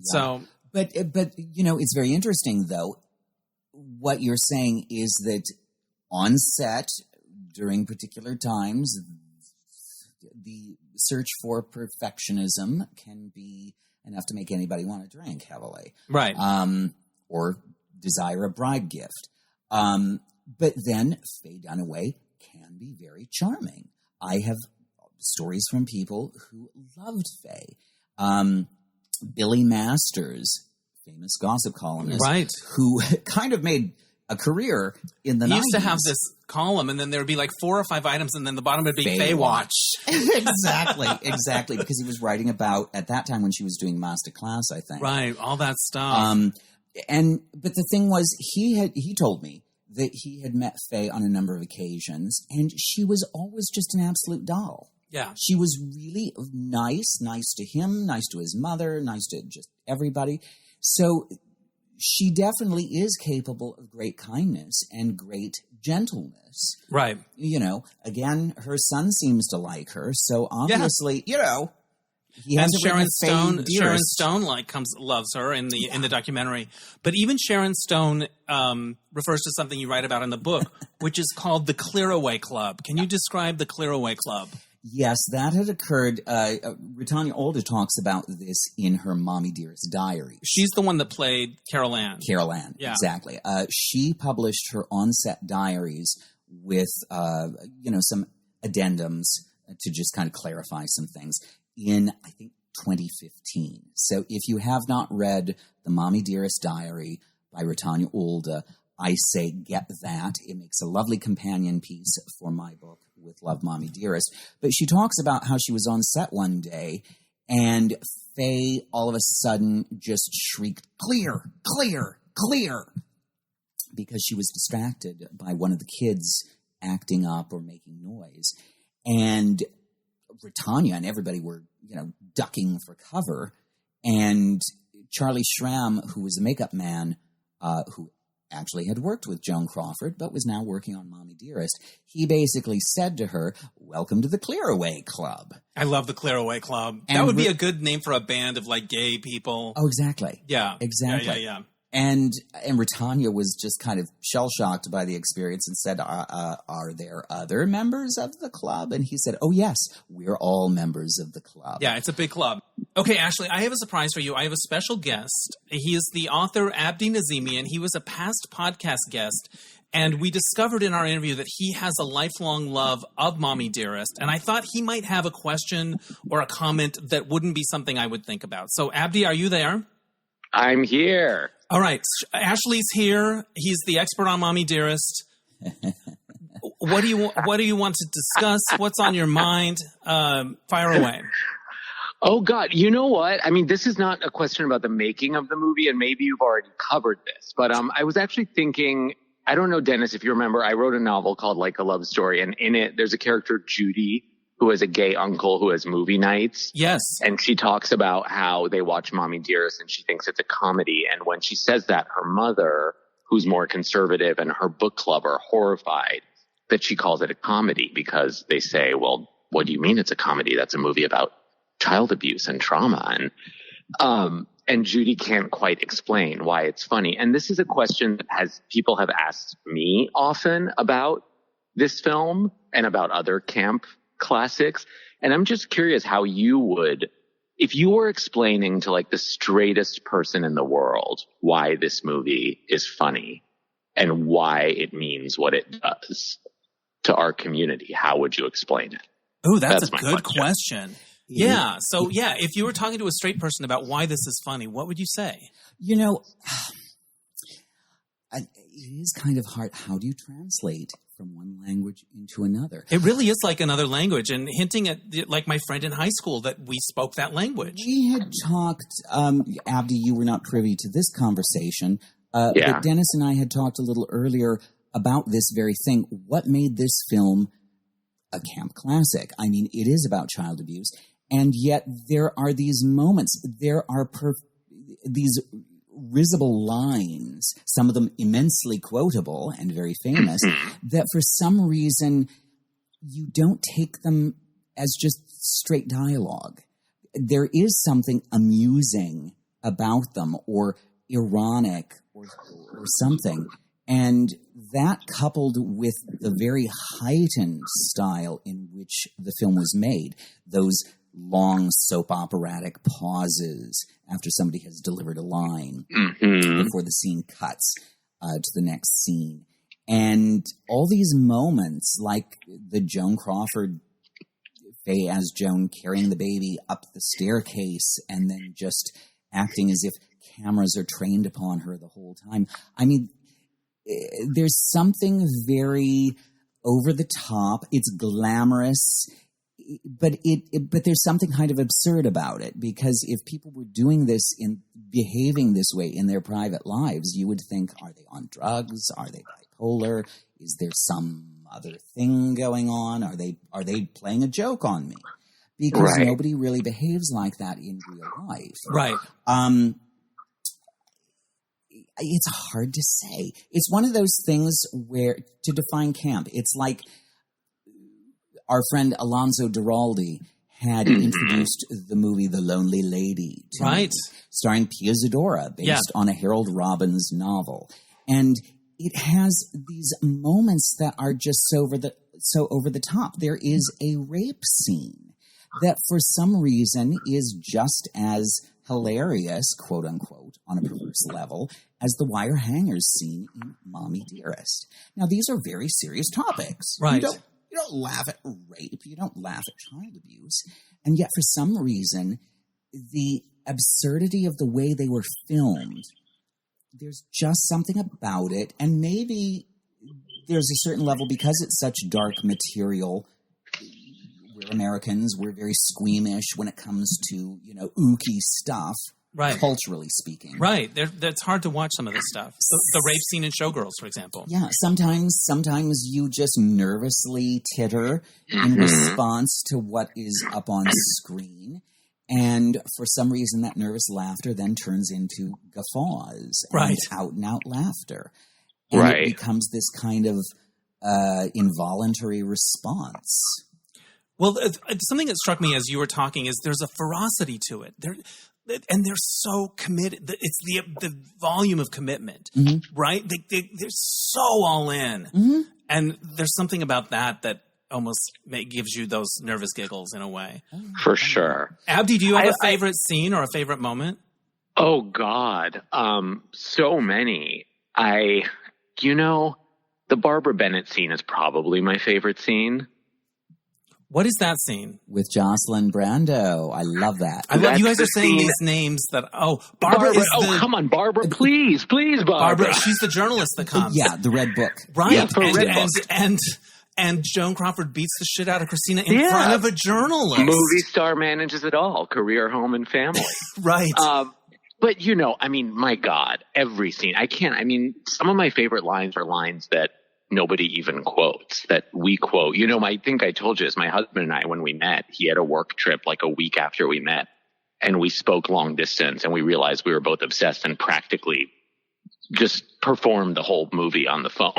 So, but it's very interesting though. What you're saying is that on set during particular times, the search for perfectionism can be enough to make anybody want to drink heavily. Right. Or desire a bribe gift. But then Faye Dunaway can be very charming. I have stories from people who loved Faye. Billy Masters, famous gossip columnist, right, who kind of made a career in the 90s. He used to have this column, and then there would be 4 or 5 items, and then the bottom would be Faye Watch. Exactly, because he was writing about, at that time when she was doing Master Class, I think. Right, all that stuff. But the thing was, he told me that he had met Faye on a number of occasions, and she was always just an absolute doll. Yeah. She was really nice to him, nice to his mother, nice to just everybody. So she definitely is capable of great kindness and great gentleness. Right. Again, her son seems to like her. So obviously, he has Sharon Stone loves her in the documentary. But even Sharon Stone refers to something you write about in the book, which is called the Clearaway Club. Can you describe the Clearaway Club? Yes, that had occurred. Britannia Older talks about this in her Mommie Dearest diary. She's the one that played Carol Ann. Carol Ann, yeah. Exactly. She published her on-set diaries with, some addendums to just kind of clarify some things in, I think, 2015. So if you have not read the Mommie Dearest diary by Britannia Older, I say get that. It makes a lovely companion piece for my book with Love, Mommie Dearest. But she talks about how she was on set one day and Faye all of a sudden just shrieked, "Clear, clear, clear," because she was distracted by one of the kids acting up or making noise. And Britannia and everybody were, ducking for cover. And Charlie Schramm, who was a makeup man, who actually had worked with Joan Crawford, but was now working on Mommie Dearest, he basically said to her, "Welcome to the Clearaway Club." I love the Clearaway Club. That would be a good name for a band of gay people. Oh, exactly. Yeah. Exactly. Yeah. And Britannia was just kind of shell-shocked by the experience and said, are there other members of the club? And he said, "Oh, yes, we're all members of the club." Yeah, it's a big club. Okay, Ashley, I have a surprise for you. I have a special guest. He is the author Abdi Nazemian. He was a past podcast guest, and we discovered in our interview that he has a lifelong love of Mommie Dearest, and I thought he might have a question or a comment that wouldn't be something I would think about. So, Abdi, are you there? I'm here. All right. Ashley's here. He's the expert on Mommie Dearest. What do you want to discuss? What's on your mind? Fire away. Oh, God. You know what? I mean, this is not a question about the making of the movie, and maybe you've already covered this. But I was actually thinking, I don't know, Dennis, if you remember, I wrote a novel called Like a Love Story, and in it, there's a character, Judy, who has a gay uncle who has movie nights. Yes. And she talks about how they watch Mommie Dearest and she thinks it's a comedy. And when she says that, her mother, who's more conservative, and her book club are horrified that she calls it a comedy because they say, "Well, what do you mean it's a comedy? That's a movie about child abuse and trauma. And Judy can't quite explain why it's funny. And this is a question that people have asked me often about this film and about other camp classics. And I'm just curious how you would, if you were explaining to like the straightest person in the world why this movie is funny and why it means what it does to our community, how would you explain it? Oh, that's a good question. Yeah. So, yeah, if you were talking to a straight person about why this is funny, what would you say? You know, it is kind of hard. How do you translate from one language into another? It really is like another language, and hinting at, like my friend in high school, that we spoke that language. We had talked, Abdi, you were not privy to this conversation, but Dennis and I had talked a little earlier about this very thing. What made this film a camp classic? I mean, it is about child abuse. And yet there are these moments, there are these risible lines, some of them immensely quotable and very famous, that for some reason you don't take them as just straight dialogue. There is something amusing about them or ironic or something. And that, coupled with the very heightened style in which the film was made, those long soap operatic pauses after somebody has delivered a line before the scene cuts to the next scene. And all these moments, like the Joan Crawford, Faye as Joan carrying the baby up the staircase and then just acting as if cameras are trained upon her the whole time. I mean, there's something very over the top. It's glamorous. But there's something kind of absurd about it, because if people were doing this and behaving this way in their private lives, you would think, are they on drugs? Are they bipolar? Is there some other thing going on? Are they playing a joke on me? Because nobody really behaves like that in real life. Right. It's hard to say. It's one of those things where, to define camp, it's like our friend Alonso Duralde had introduced the movie The Lonely Lady to me, starring Pia Zadora, based on a Harold Robbins novel. And it has these moments that are just so over the top. There is a rape scene that for some reason is just as hilarious, quote unquote, on a perverse level, as the wire hangers scene in Mommie Dearest. Now, these are very serious topics. Right. You don't laugh at rape. You don't laugh at child abuse. And yet, for some reason, the absurdity of the way they were filmed, there's just something about it. And maybe there's a certain level, because it's such dark material, we're Americans, we're very squeamish when it comes to, ooky stuff. Right. Culturally speaking. Right. It's hard to watch some of this stuff. The rape scene in Showgirls, for example. Yeah. Sometimes you just nervously titter in response to what is up on screen. And for some reason, that nervous laughter then turns into guffaws and out-and-out laughter. And it becomes this kind of involuntary response. Well, something that struck me as you were talking is there's a ferocity to it. And they're so committed. It's the volume of commitment, right? They're so all in. And there's something about that almost gives you those nervous giggles in a way. For sure. Abdi, do you have a favorite scene or a favorite moment? Oh, God. So many. The Barbara Bennett scene is probably my favorite scene. What is that scene? With Jocelyn Brando. I love that. I love you guys are saying these names that, Barbara is come on, Barbara, please, Barbara. She's the journalist that comes. Yeah, the Red Book. Right. Yeah, Red Book. And Joan Crawford beats the shit out of Christina in front of a journalist. Movie star manages it all. Career, home, and family. Right. But, my God, every scene. Some of my favorite lines are lines that nobody even quotes, that we quote. I think I told you this, my husband and I, when we met, he had a work trip like a week after we met, and we spoke long distance, and we realized we were both obsessed and practically just performed the whole movie on the phone.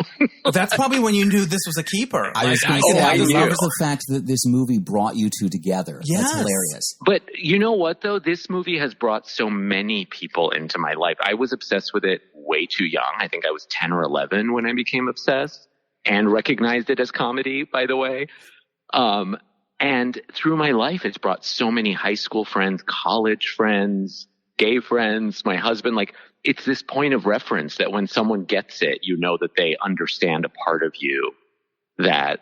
That's probably when you knew this was a keeper. I was going to say, I love the fact that this movie brought you two together. Yes. That's hilarious. But you know what, though? This movie has brought so many people into my life. I was obsessed with it way too young. I think I was 10 or 11 when I became obsessed and recognized it as comedy, by the way. And through my life, it's brought so many high school friends, college friends, gay friends, my husband. Like, it's this point of reference that when someone gets it, you know that they understand a part of you that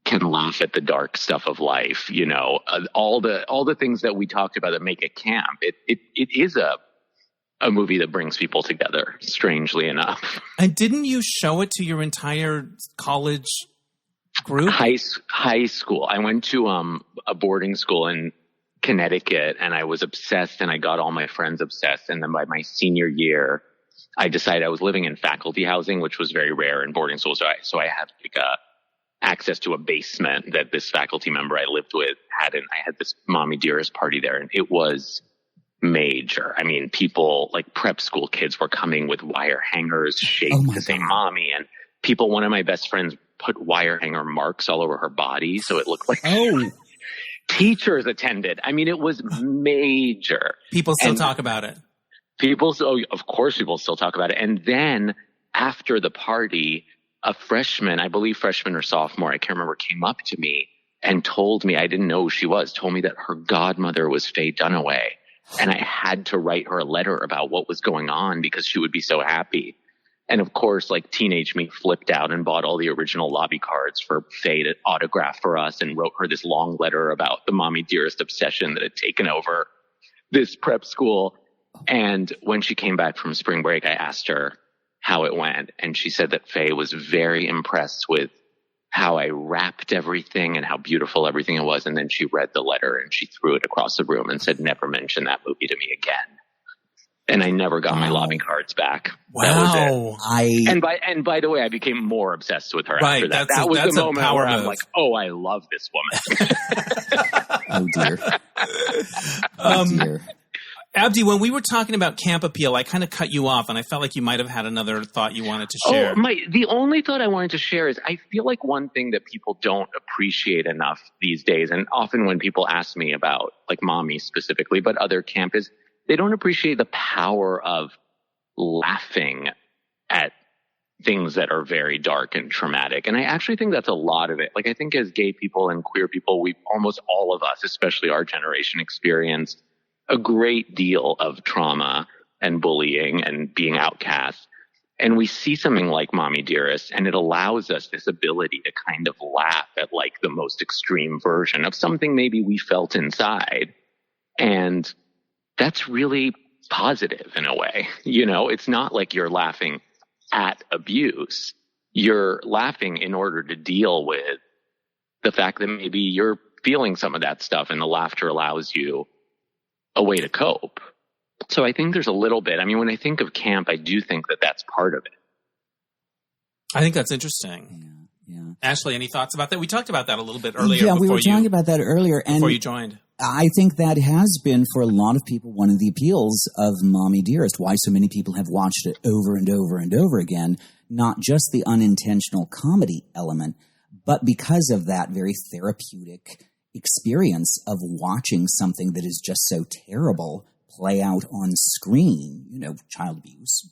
can laugh at the dark stuff of life. You know, all the things that we talked about that make it camp. It is a movie that brings people together, strangely enough. And didn't you show it to your entire college group? High school. I went to a boarding school in Connecticut, and I was obsessed, and I got all my friends obsessed. And then by my senior year, I decided I was living in faculty housing, which was very rare in boarding schools. So I had access to a basement that this faculty member I lived with had, and I had this Mommie Dearest party there, and it was major. I mean, people like prep school kids were coming with wire hangers shaped to say mommy, and people, one of my best friends put wire hanger marks all over her body, so it looked like teachers attended. I mean, it was major. People still talk about it. Of course people still talk about it. And then after the party, a freshman, I believe freshman or sophomore, I can't remember, came up to me and told me, I didn't know who she was, told me that her godmother was Faye Dunaway. And I had to write her a letter about what was going on because she would be so happy. And of course, like, teenage me flipped out and bought all the original lobby cards for Faye to autograph for us and wrote her this long letter about the Mommie Dearest obsession that had taken over this prep school. And when she came back from spring break, I asked her how it went. And she said that Faye was very impressed with how I wrapped everything and how beautiful everything it was. And then she read the letter and she threw it across the room and said, never mention that movie to me again. And I never got my lobby cards back. Wow. That was it. And by the way, I became more obsessed with her after that. That was the moment where I'm like, oh, I love this woman. Oh, dear. Oh, dear. Abdi, when we were talking camp appeal, I kind of cut you off, and I felt like you might have had another thought you wanted to share. The only thought I wanted to share is I feel like one thing that people don't appreciate enough these days, and often when people ask me about, like, Mommy specifically, but other camp, is they don't appreciate the power of laughing at things that are very dark and traumatic. And I actually think that's a lot of it. Like, I think as gay people and queer people, we almost all of us, especially our generation, experienced a great deal of trauma and bullying and being outcast. And we see something like Mommie Dearest, and it allows us this ability to kind of laugh at, like, the most extreme version of something maybe we felt inside. And that's really positive in a way. You know, it's not like you're laughing at abuse. You're laughing in order to deal with the fact that maybe you're feeling some of that stuff, and the laughter allows you a way to cope. So I think there's a little bit. I mean, when I think of camp, I do think that that's part of it. I think that's interesting. Yeah. Ashley, any thoughts about that? We talked about that a little bit earlier. Yeah, we were talking about that earlier. Before you joined. I think that has been, for a lot of people, one of the appeals of Mommie Dearest, why so many people have watched it over and over and over again, not just the unintentional comedy element, but because of that very therapeutic experience of watching something that is just so terrible play out on screen, you know, child abuse,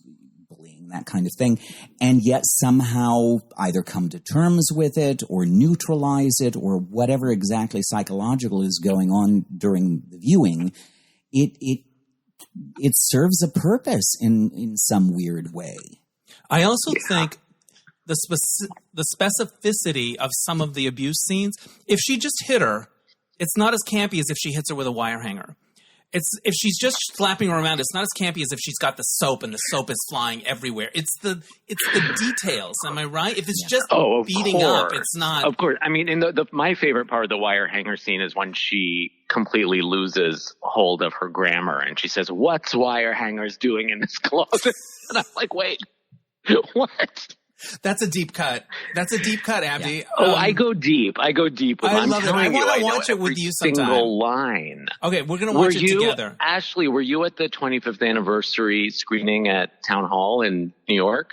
bullying, that kind of thing, and yet somehow either come to terms with it or neutralize it or whatever exactly psychological is going on during the viewing. It serves a purpose in some weird way. I also think the specificity of some of the abuse scenes, if she just hit her, it's not as campy as if she hits her with a wire hanger. If she's just slapping her around, it's not as campy as if she's got the soap and the soap is flying everywhere. It's the details. Am I right? If it's just beating up, it's not. Of course. I mean, my favorite part of the wire hanger scene is when she completely loses hold of her grammar and she says, "What's wire hangers doing in this closet?" And I'm like, wait, what? That's a deep cut. That's a deep cut, Abdi. Yeah. I go deep. I love it. I want to watch it with you sometime. Single line. Okay, we're going to watch it together. Ashley, were you at the 25th anniversary screening at Town Hall in New York?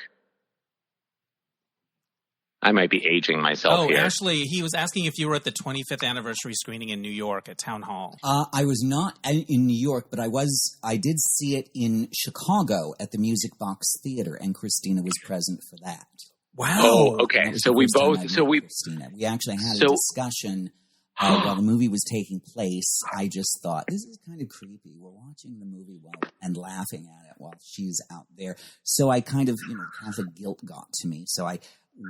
I might be aging myself here. Ashley, he was asking if you were at the 25th anniversary screening in New York at Town Hall. I was not in New York, but I did see it in Chicago at the Music Box Theater, and Christina was present for that. Wow. Oh, okay. So Christina. We actually had a discussion while the movie was taking place. I just thought, this is kind of creepy. We're watching the movie and laughing at it while she's out there. So I kind of, Catholic guilt got to me. So I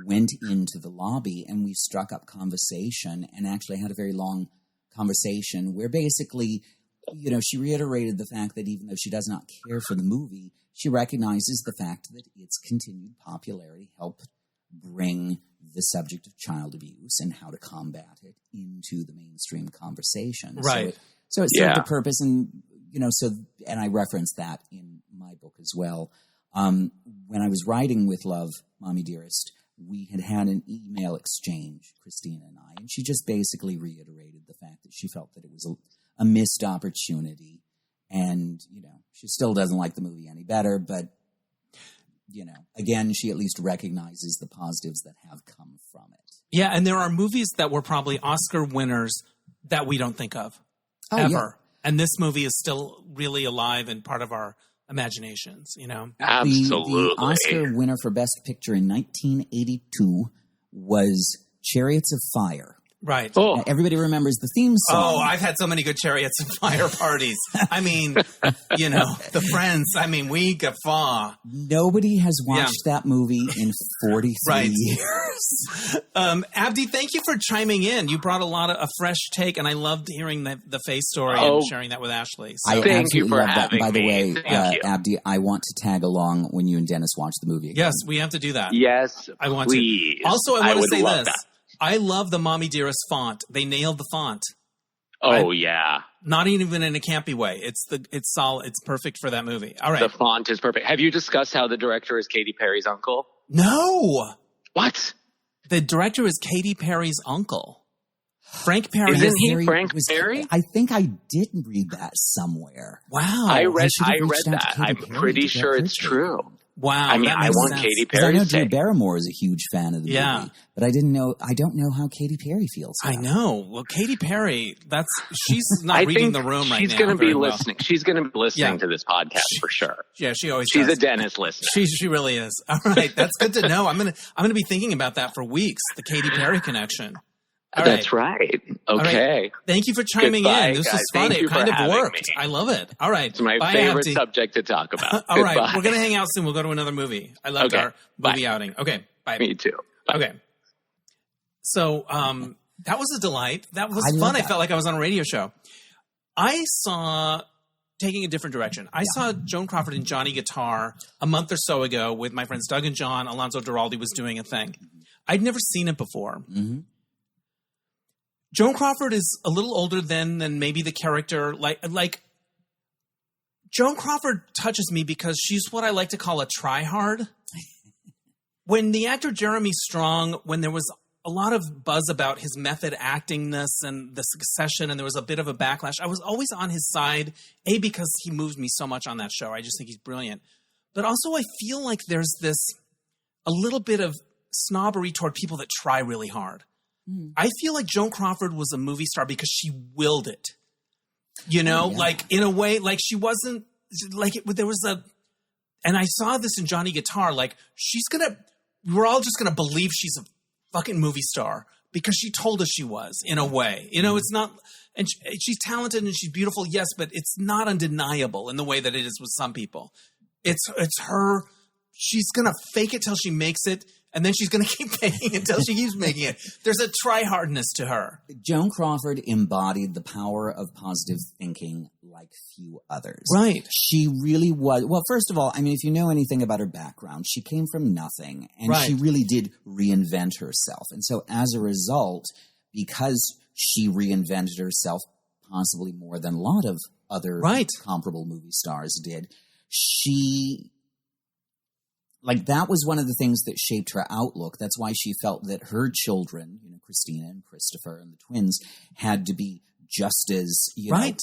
went into the lobby and we struck up conversation and actually had a very long conversation where basically, she reiterated the fact that even though she does not care for the movie, she recognizes the fact that its continued popularity helped bring the subject of child abuse and how to combat it into the mainstream conversation. Right. So it served a purpose, and and I referenced that in my book as well. When I was writing with Love, Mommie Dearest, we had an email exchange, Christina and I, and she just basically reiterated the fact that she felt that it was a missed opportunity, and she still doesn't like the movie any better, but again, she at least recognizes the positives that have come from it. Yeah, and there are movies that were probably Oscar winners that we don't think of ever. Yeah. And this movie is still really alive and part of our imaginations, Absolutely. The Oscar winner for Best Picture in 1982 was Chariots of Fire. Right. Oh. Everybody remembers the theme song. Oh, I've had so many good Chariots of Fire parties. I mean, the Friends. I mean, we guffaw. Nobody has watched that movie in 43 years. Abdi, thank you for chiming in. You brought a fresh take, and I loved hearing the Faye story and sharing that with Ashley. So. I thank you for having that. By the me. way, Abdi, I want to tag along when you and Dennis watch the movie again. Yes, we have to do that. Yes, I want please. to. Also, I want to say this. That. I love the Mommie Dearest font. They nailed the font. Yeah. Not even in a campy way. It's solid. It's perfect for that movie. All right. The font is perfect. Have you discussed how the director is Katy Perry's uncle? No. What? The director is Katy Perry's uncle. Frank Perry. Isn't he Frank Perry? I think I did read that somewhere. Wow. I read that. I'm pretty sure it's true. Wow. I mean, I want sense. Katy Perry. I know Drew Barrymore is a huge fan of the movie, but I don't know how Katy Perry feels. I know. Well, Katy Perry, she's not reading the room right now. She's going to be listening. She's going to be listening to this podcast for sure. Yeah, she always She's does. a Dennis listener. She really is. All right. That's good to know. I'm going to be thinking about that for weeks, the Katy Perry connection. That's right. Okay. Right. Thank you for chiming in. This was fun. It kind of worked. I love it. All right. It's my favorite subject to talk about. All right. We're going to hang out soon. We'll go to another movie. I loved our movie outing. Okay. Bye. Me too. Bye. Okay. So that was a delight. That was fun. I felt like I was on a radio show. I saw, taking a different direction, I saw Joan Crawford and Johnny Guitar a month or so ago with my friends Doug and John. Alonzo Duralde was doing a thing. I'd never seen it before. Mm-hmm. Joan Crawford is a little older than maybe the character. Like Joan Crawford touches me because she's what I like to call a try-hard. When the actor Jeremy Strong, when there was a lot of buzz about his method actingness and the Succession, and there was a bit of a backlash, I was always on his side, A, because he moved me so much on that show. I just think he's brilliant. But also I feel like there's a little bit of snobbery toward people that try really hard. I feel like Joan Crawford was a movie star because she willed it, like in a way, like she wasn't like there was and I saw this in Johnny Guitar, like we're all just going to believe she's a fucking movie star because she told us she was in a way, it's not, and she's talented and she's beautiful. Yes. But it's not undeniable in the way that it is with some people. It's her. She's going to fake it till she makes it. And then she's going to keep making it until she keeps making it. There's a try-hardness to her. Joan Crawford embodied the power of positive thinking like few others. Right. She really was. Well, first of all, I mean, if you know anything about her background, she came from nothing. And she really did reinvent herself. And so as a result, because she reinvented herself possibly more than a lot of other comparable movie stars did, she like, that was one of the things that shaped her outlook. That's why she felt that her children, Christina and Christopher and the twins, had to be just as, right.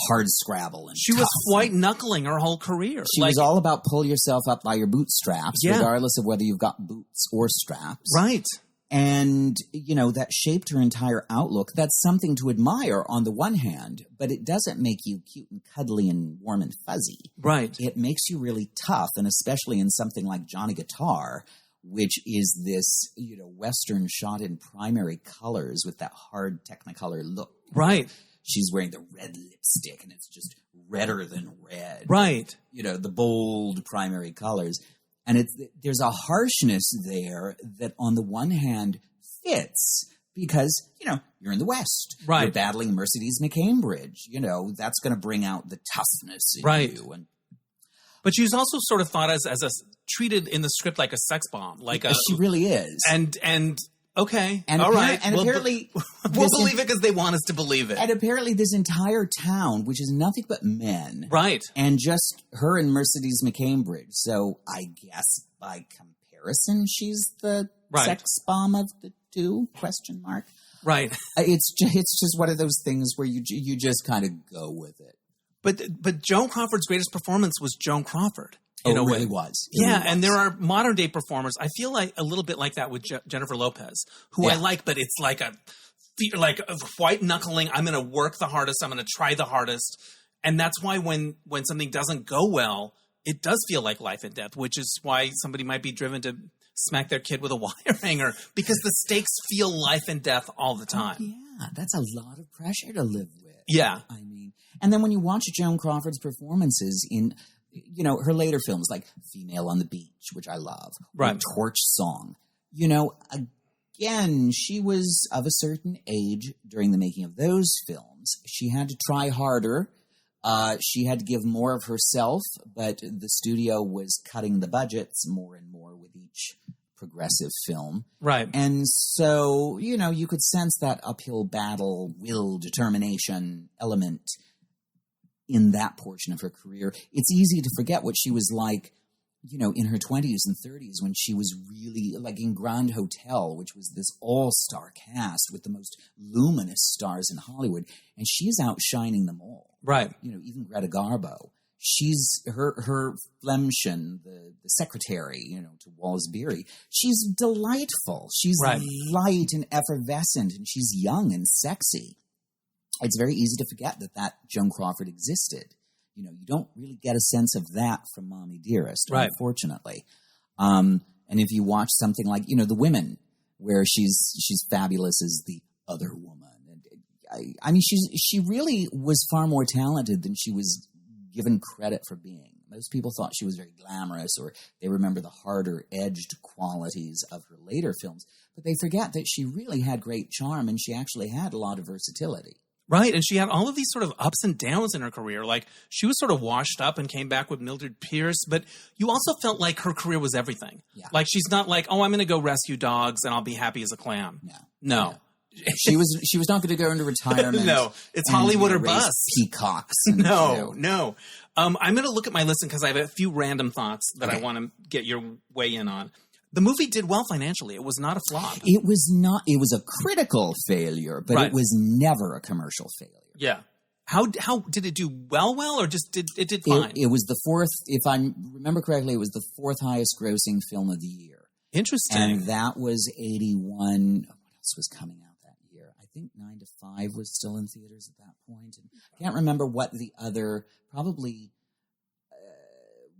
Hard scrabble. And she was white knuckling her whole career. She was all about pull yourself up by your bootstraps, regardless of whether you've got boots or straps. Right. And, that shaped her entire outlook. That's something to admire on the one hand, but it doesn't make you cute and cuddly and warm and fuzzy. Right. It makes you really tough, and especially in something like Johnny Guitar, which is this, Western shot in primary colors with that hard Technicolor look. Right. She's wearing the red lipstick, and it's just redder than red. Right. The bold primary colors. And there's a harshness there that on the one hand fits because, you're in the West. Right. You're battling Mercedes McCambridge. That's going to bring out the toughness in you. But she's also sort of thought as treated in the script like a sex bomb. She really is. And okay, and all right. And apparently... We'll believe it because they want us to believe it. And apparently this entire town, which is nothing but men. Right. And just her and Mercedes McCambridge. So I guess by comparison, she's the sex bomb of the two, ? Right. It's just one of those things where you just kind of go with it. But Joan Crawford's greatest performance was Joan Crawford. It really was. And there are modern day performers. I feel like a little bit like that with Jennifer Lopez, who I like, but it's like a white knuckling. I'm going to work the hardest. I'm going to try the hardest. And that's why when something doesn't go well, it does feel like life and death, which is why somebody might be driven to smack their kid with a wire hanger because the stakes feel life and death all the time. Yeah, that's a lot of pressure to live with. Yeah. I mean, and then when you watch Joan Crawford's performances in, her later films like Female on the Beach, which I love, or Torch Song, again, she was of a certain age during the making of those films. She had to try harder. She had to give more of herself, but the studio was cutting the budgets more and more with each progressive film. Right. And so, you could sense that uphill battle, will, determination element in that portion of her career. It's easy to forget what she was like, in her 20s and 30s when she was really like in Grand Hotel, which was this all-star cast with the most luminous stars in Hollywood. And she's outshining them all. Right. Even Greta Garbo. She's her Flemchen, the secretary, to Wallace Beery. She's delightful. She's light and effervescent, and she's young and sexy. It's very easy to forget that Joan Crawford existed. You don't really get a sense of that from Mommie Dearest, unfortunately. And if you watch something like, The Women, where she's fabulous as the other woman. And I mean, she really was far more talented than she was given credit for being. Most people thought she was very glamorous, or they remember the harder-edged qualities of her later films. But they forget that she really had great charm, and she actually had a lot of versatility. Right, and she had all of these sort of ups and downs in her career. Like, she was sort of washed up and came back with Mildred Pierce, but you also felt like her career was everything. Yeah. Like, she's not like, I'm going to go rescue dogs and I'll be happy as a clam. No. She was not going to go into retirement. No, it's Hollywood or bust. Peacocks. No. I'm going to look at my list because I have a few random thoughts that I want to get your weigh in on. The movie did well financially. It was not a flop. It was not. It was a critical failure, but it was never a commercial failure. Yeah. How did it do well, or just did fine? It was the fourth, if I remember correctly, it was the fourth highest grossing film of the year. Interesting. And that was 81. What else was coming out that year? I think 9 to 5 was still in theaters at that point. And I can't remember what the other, probably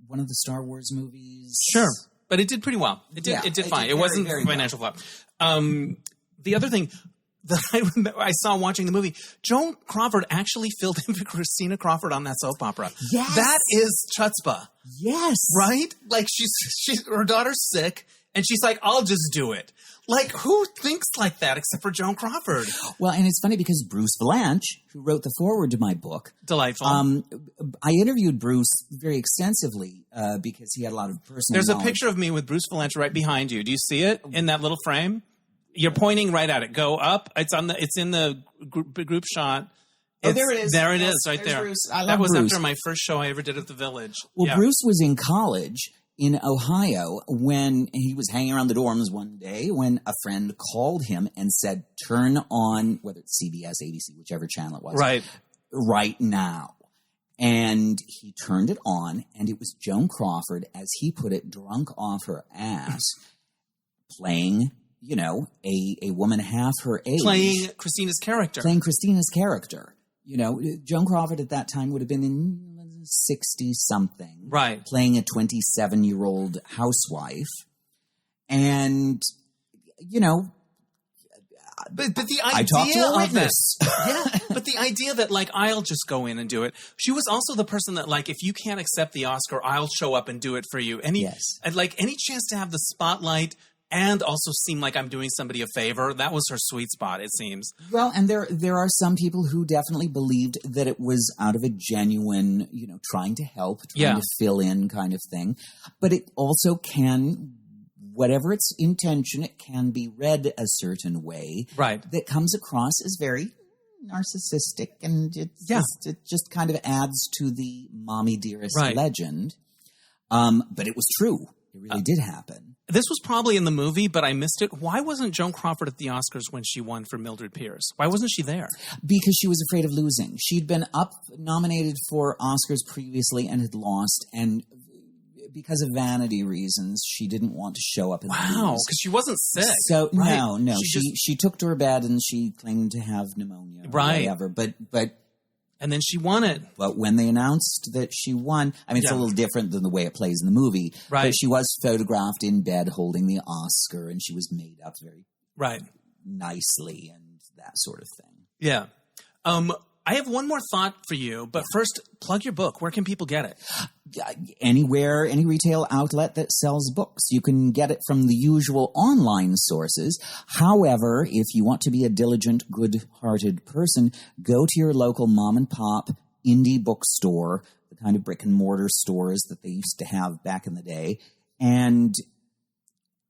one of the Star Wars movies. Sure. But it did pretty well. It did fine. It wasn't a financial flop. The other thing that I remember I saw watching the movie, Joan Crawford actually filled in for Christina Crawford on that soap opera. Yes. That is chutzpah. Yes. Right? Like, her daughter's sick, and she's like, I'll just do it. Like, who thinks like that except for Joan Crawford? Well, and it's funny because Bruce Blanche, who wrote the foreword to my book. Delightful. I interviewed Bruce very extensively because he had a lot of personal There's knowledge. a picture of me with Bruce Blanche right behind you. Do you see it in that little frame? You're pointing right at it. Go up. It's in the group shot. There it is. There it is, right there. Bruce. I love that was Bruce. After my first show I ever did at the Village. Well, Bruce was in college, in Ohio when he was hanging around the dorms one day when a friend called him and said, turn on, whether it's CBS, ABC, whichever channel it was, right now. And he turned it on, and it was Joan Crawford, as he put it, drunk off her ass, playing, you know, a woman half her age. Playing Christina's character. You know, Joan Crawford at that time would have been in 60-something. Right. Playing a 27-year-old housewife. And, you know... But the idea I talked to a witness. But the idea that, like, I'll just go in and do it. She was also the person that, like, if you can't accept the Oscar, I'll show up and do it for you. And like, any chance to have the spotlight and also seem like I'm doing somebody a favor, that was her sweet spot, it seems. Well, and there are some people who definitely believed that it was out of a genuine, you know, trying to help, trying to fill in kind of thing. But it also can, whatever its intention, it can be read a certain way. Right. That comes across as very narcissistic, and it just kind of adds to the Mommie Dearest legend. But it was true. It really did happen. This was probably in the movie, but I missed it. Why wasn't Joan Crawford at the Oscars when she won for Mildred Pierce? Why wasn't she there? Because she was afraid of losing. She'd been nominated for Oscars previously and had lost, and because of vanity reasons, she didn't want to show up in the news. Wow, because she wasn't sick. So no. She took to her bed and she claimed to have pneumonia or whatever. But and then she won it. But when they announced that she won, I mean, it's a little different than the way it plays in the movie. Right. But she was photographed in bed holding the Oscar, and she was made up very nicely and that sort of thing. Yeah. I have one more thought for you, but first, plug your book. Where can people get it? Anywhere, any retail outlet that sells books. You can get it from the usual online sources. However, if you want to be a diligent, good-hearted person, go to your local mom-and-pop indie bookstore, the kind of brick-and-mortar stores that they used to have back in the day, and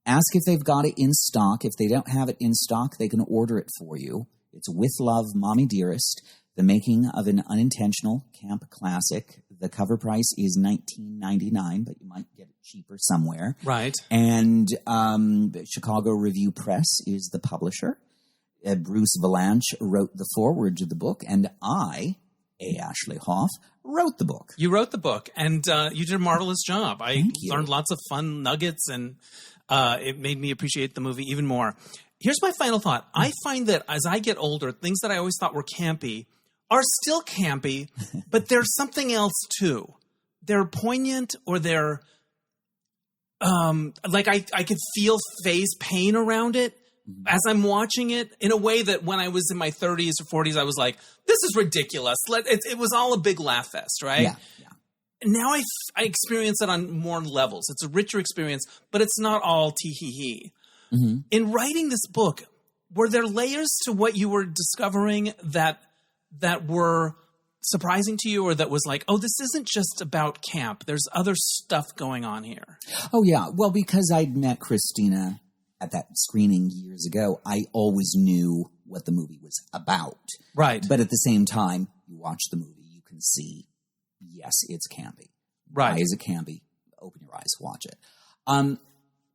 ask if they've got it in stock. If they don't have it in stock, they can order it for you. It's With Love, Mommie Dearest, the making of an unintentional camp classic. The cover price is $19.99, but you might get it cheaper somewhere. Right. And Chicago Review Press is the publisher. Bruce Valanche wrote the foreword to the book, and I, A. Ashley Hoff, wrote the book. You wrote the book, and you did a marvelous job. I learned lots of fun nuggets, and it made me appreciate the movie even more. Here's my final thought. I find that as I get older, things that I always thought were campy are still campy, but there's something else too. They're poignant, or they're like I could feel Faye's pain around it as I'm watching it, in a way that when I was in my 30s or 40s, I was like, this is ridiculous. It was all a big laugh fest, right? Yeah. Now I experience it on more levels. It's a richer experience, but it's not all tee-hee-hee. Mm-hmm. In writing this book, were there layers to what you were discovering that were surprising to you, or that was like, oh, this isn't just about camp. There's other stuff going on here? Oh, yeah. Well, because I'd met Christina at that screening years ago, I always knew what the movie was about. Right. But at the same time, you watch the movie, you can see, yes, it's campy. Right. Why is it campy? Open your eyes, watch it.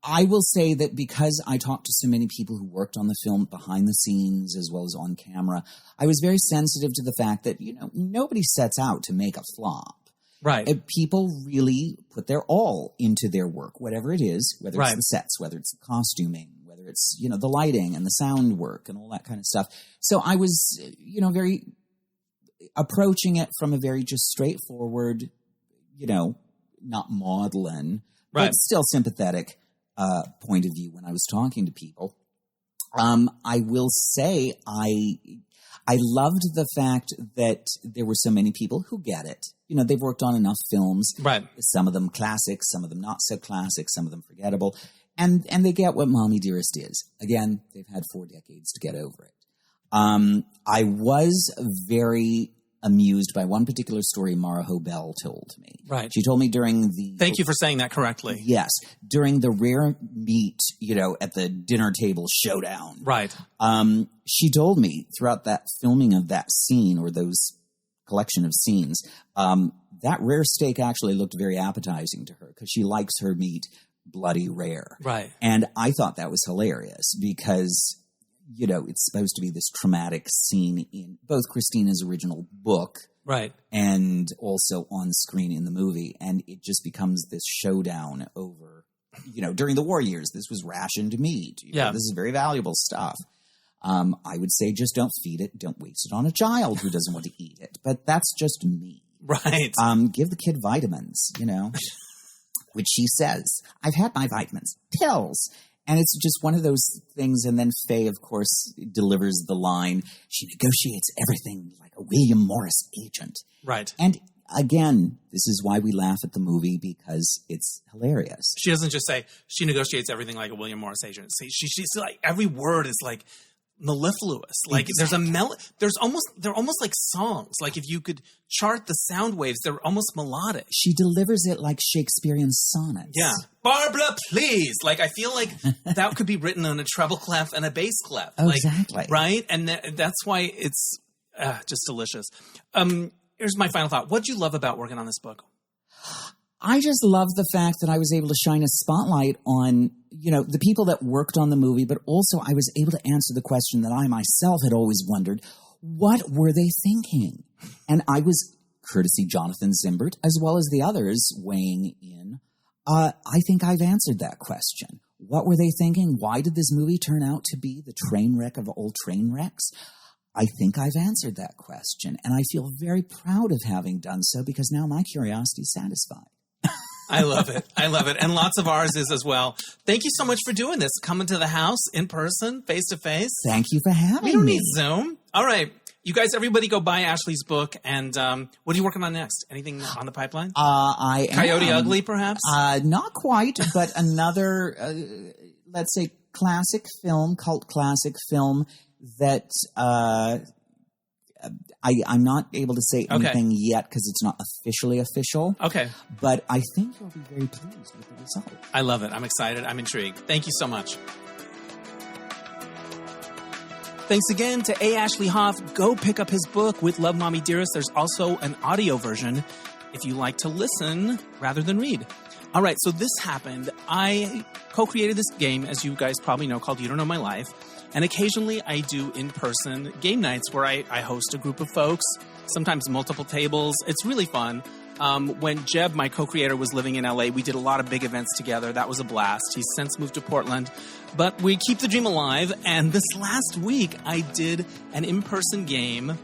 I will say that because I talked to so many people who worked on the film behind the scenes as well as on camera, I was very sensitive to the fact that, you know, nobody sets out to make a flop. Right. People really put their all into their work, whatever it is, whether it's the sets, whether it's the costuming, whether it's, you know, the lighting and the sound work and all that kind of stuff. So I was, you know, very approaching it from a very just straightforward, you know, not maudlin, but still sympathetic point of view when I was talking to people. I will say I loved the fact that there were so many people who get it. You know, they've worked on enough films. Right. Some of them classic, some of them not so classic, some of them forgettable. And they get what Mommie Dearest is. Again, they've had 4 decades to get over it. I was very amused by one particular story Mara Hobell told me. Right. She told me during the... Thank you for saying that correctly. Yes. During the rare meat, you know, at the dinner table showdown. Right. She told me throughout that filming of that scene, or those collection of scenes, that rare steak actually looked very appetizing to her because she likes her meat bloody rare. Right. And I thought that was hilarious because, you know, it's supposed to be this traumatic scene in both Christina's original book, right, and also on screen in the movie. And it just becomes this showdown over, you know, during the war years, this was rationed meat. You know, this is very valuable stuff. I would say just don't feed it. Don't waste it on a child who doesn't want to eat it. But that's just me. Right. Give the kid vitamins, you know, which she says, I've had my vitamins, pills. And it's just one of those things. And then Faye, of course, delivers the line. She negotiates everything like a William Morris agent. Right. And again, this is why we laugh at the movie, because it's hilarious. She doesn't just say she negotiates everything like a William Morris agent. She's like, every word is like mellifluous. Like exactly. they're almost like songs. Like if you could chart the sound waves, they're almost melodic. She delivers it like Shakespearean sonnets. Yeah. Barbara, please. Like I feel like that could be written on a treble clef and a bass clef. Oh, like, exactly. Right? And that's why it's just delicious. Here's my final thought. What'd you love about working on this book? I just love the fact that I was able to shine a spotlight on, you know, the people that worked on the movie, but also I was able to answer the question that I myself had always wondered, what were they thinking? And I was, courtesy Jonathan Zimbert, as well as the others weighing in, I think I've answered that question. What were they thinking? Why did this movie turn out to be the train wreck of all train wrecks? I think I've answered that question, and I feel very proud of having done so because now my curiosity is satisfied. I love it. I love it. And lots of ours is as well. Thank you so much for doing this. Coming to the house in person, face to face. Thank you for having me. We don't need Zoom. All right. You guys, everybody go buy Ashley's book. And what are you working on next? Anything on the pipeline? I am. Coyote Ugly, perhaps? Not quite, but another, let's say, cult classic film that I'm not able to say anything yet because it's not officially official. Okay. But I think you'll be very pleased with the result. I love it. I'm excited. I'm intrigued. Thank you so much. Thanks again to A. Ashley Hoff. Go pick up his book, With Love, Mommie Dearest. There's also an audio version if you like to listen rather than read. All right, so this happened. I co-created this game, as you guys probably know, called You Don't Know My Life. And occasionally I do in-person game nights where I host a group of folks, sometimes multiple tables. It's really fun. When Jeb, my co-creator, was living in LA, we did a lot of big events together. That was a blast. He's since moved to Portland. But we keep the dream alive. And this last week, I did an in-person game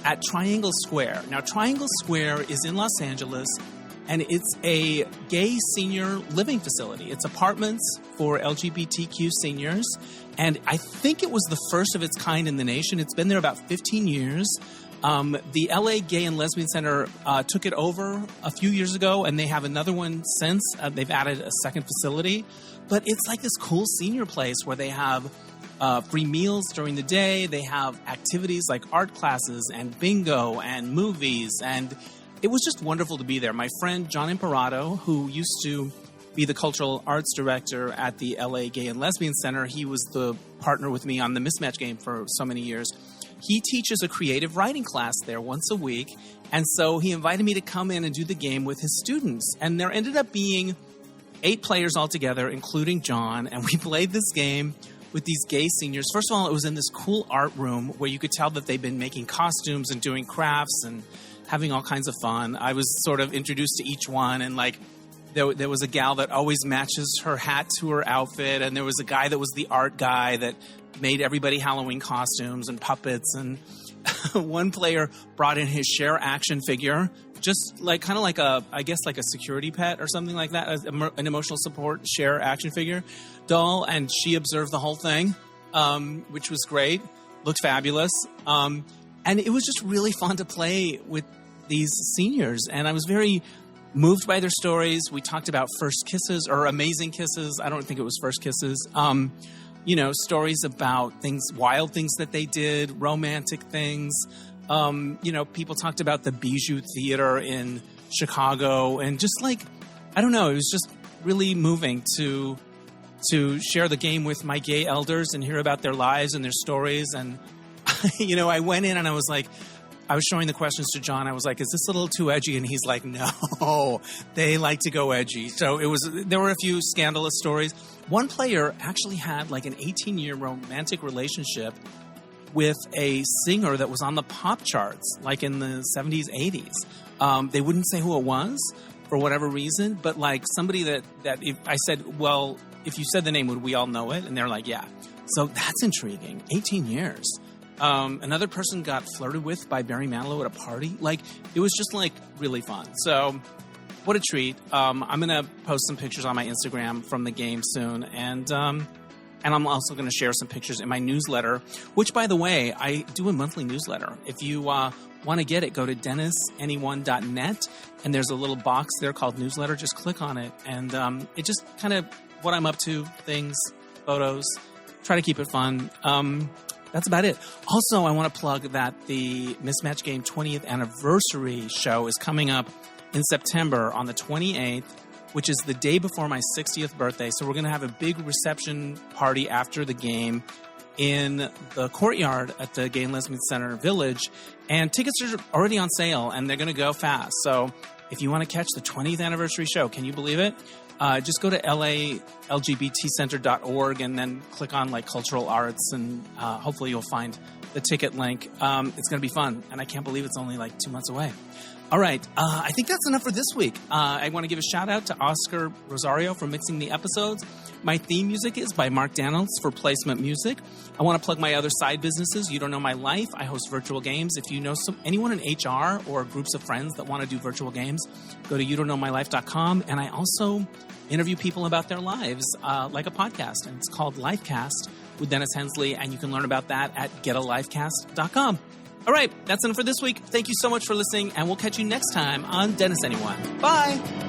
at Triangle Square. Now, Triangle Square is in Los Angeles, and it's a gay senior living facility. It's apartments for LGBTQ seniors. And I think it was the first of its kind in the nation. It's been there about 15 years. The LA Gay and Lesbian Center took it over a few years ago, and they have another one since. They've added a second facility. But it's like this cool senior place where they have free meals during the day. They have activities like art classes and bingo and movies. And it was just wonderful to be there. My friend John Imperato, who used to be the cultural arts director at the LA Gay and Lesbian Center, he was the partner with me on the Mismatch game for so many years. He teaches a creative writing class there once a week. And so he invited me to come in and do the game with his students. And there ended up being 8 players altogether, including John. And we played this game with these gay seniors. First of all, it was in this cool art room where you could tell that they've been making costumes and doing crafts and having all kinds of fun. I was sort of introduced to each one, and like there was a gal that always matches her hat to her outfit, and there was a guy that was the art guy that made everybody Halloween costumes and puppets, and one player brought in his Cher action figure, just like kind of like a security pet or something like that, an emotional support Cher action figure doll, and she observed the whole thing, which was great, looked fabulous, and it was just really fun to play with these seniors, and I was very moved by their stories. We talked about first kisses or amazing kisses. I don't think it was first kisses. Stories about things, wild things that they did, romantic things. People talked about the Bijou Theater in Chicago, and just like, I don't know, it was just really moving to share the game with my gay elders and hear about their lives and their stories. And, I went in and I was like, I was showing the questions to John. I was like, is this a little too edgy? And he's like, no, they like to go edgy. So there were a few scandalous stories. One player actually had like an 18-year romantic relationship with a singer that was on the pop charts, like in the 70s, 80s. They wouldn't say who it was for whatever reason, but like somebody that if I said, well, if you said the name, would we all know it? And they're like, yeah. So that's intriguing. 18 years. Another person got flirted with by Barry Manilow at a party. Like, it was just like really fun. So what a treat. I'm going to post some pictures on my Instagram from the game soon. And I'm also going to share some pictures in my newsletter, which, by the way, I do a monthly newsletter. If you want to get it, go to DennisAnyone.net, and there's a little box there called newsletter. Just click on it, and it just kind of what I'm up to, things, photos, try to keep it fun. That's about it. Also, I want to plug that the Mismatch Game 20th anniversary show is coming up in September on the 28th, which is the day before my 60th birthday. So we're going to have a big reception party after the game in the courtyard at the Gay and Lesbian Center Village. And tickets are already on sale, and they're going to go fast. So if you want to catch the 20th anniversary show, can you believe it? Just go to LALGBTcenter.org and then click on like cultural arts, and hopefully you'll find the ticket link. It's going to be fun, and I can't believe it's only like 2 months away. All right. I think that's enough for this week. I want to give a shout out to Oscar Rosario for mixing the episodes. My theme music is by Mark Daniels for placement music. I want to plug my other side businesses. You Don't Know My Life. I host virtual games. If you know anyone in HR or groups of friends that want to do virtual games, go to youdon'tknowmylife.com. And I also interview people about their lives like a podcast. And it's called Lifecast with Dennis Hensley. And you can learn about that at getalifecast.com. All right, that's enough for this week. Thank you so much for listening, and we'll catch you next time on Dennis Anyone. Bye!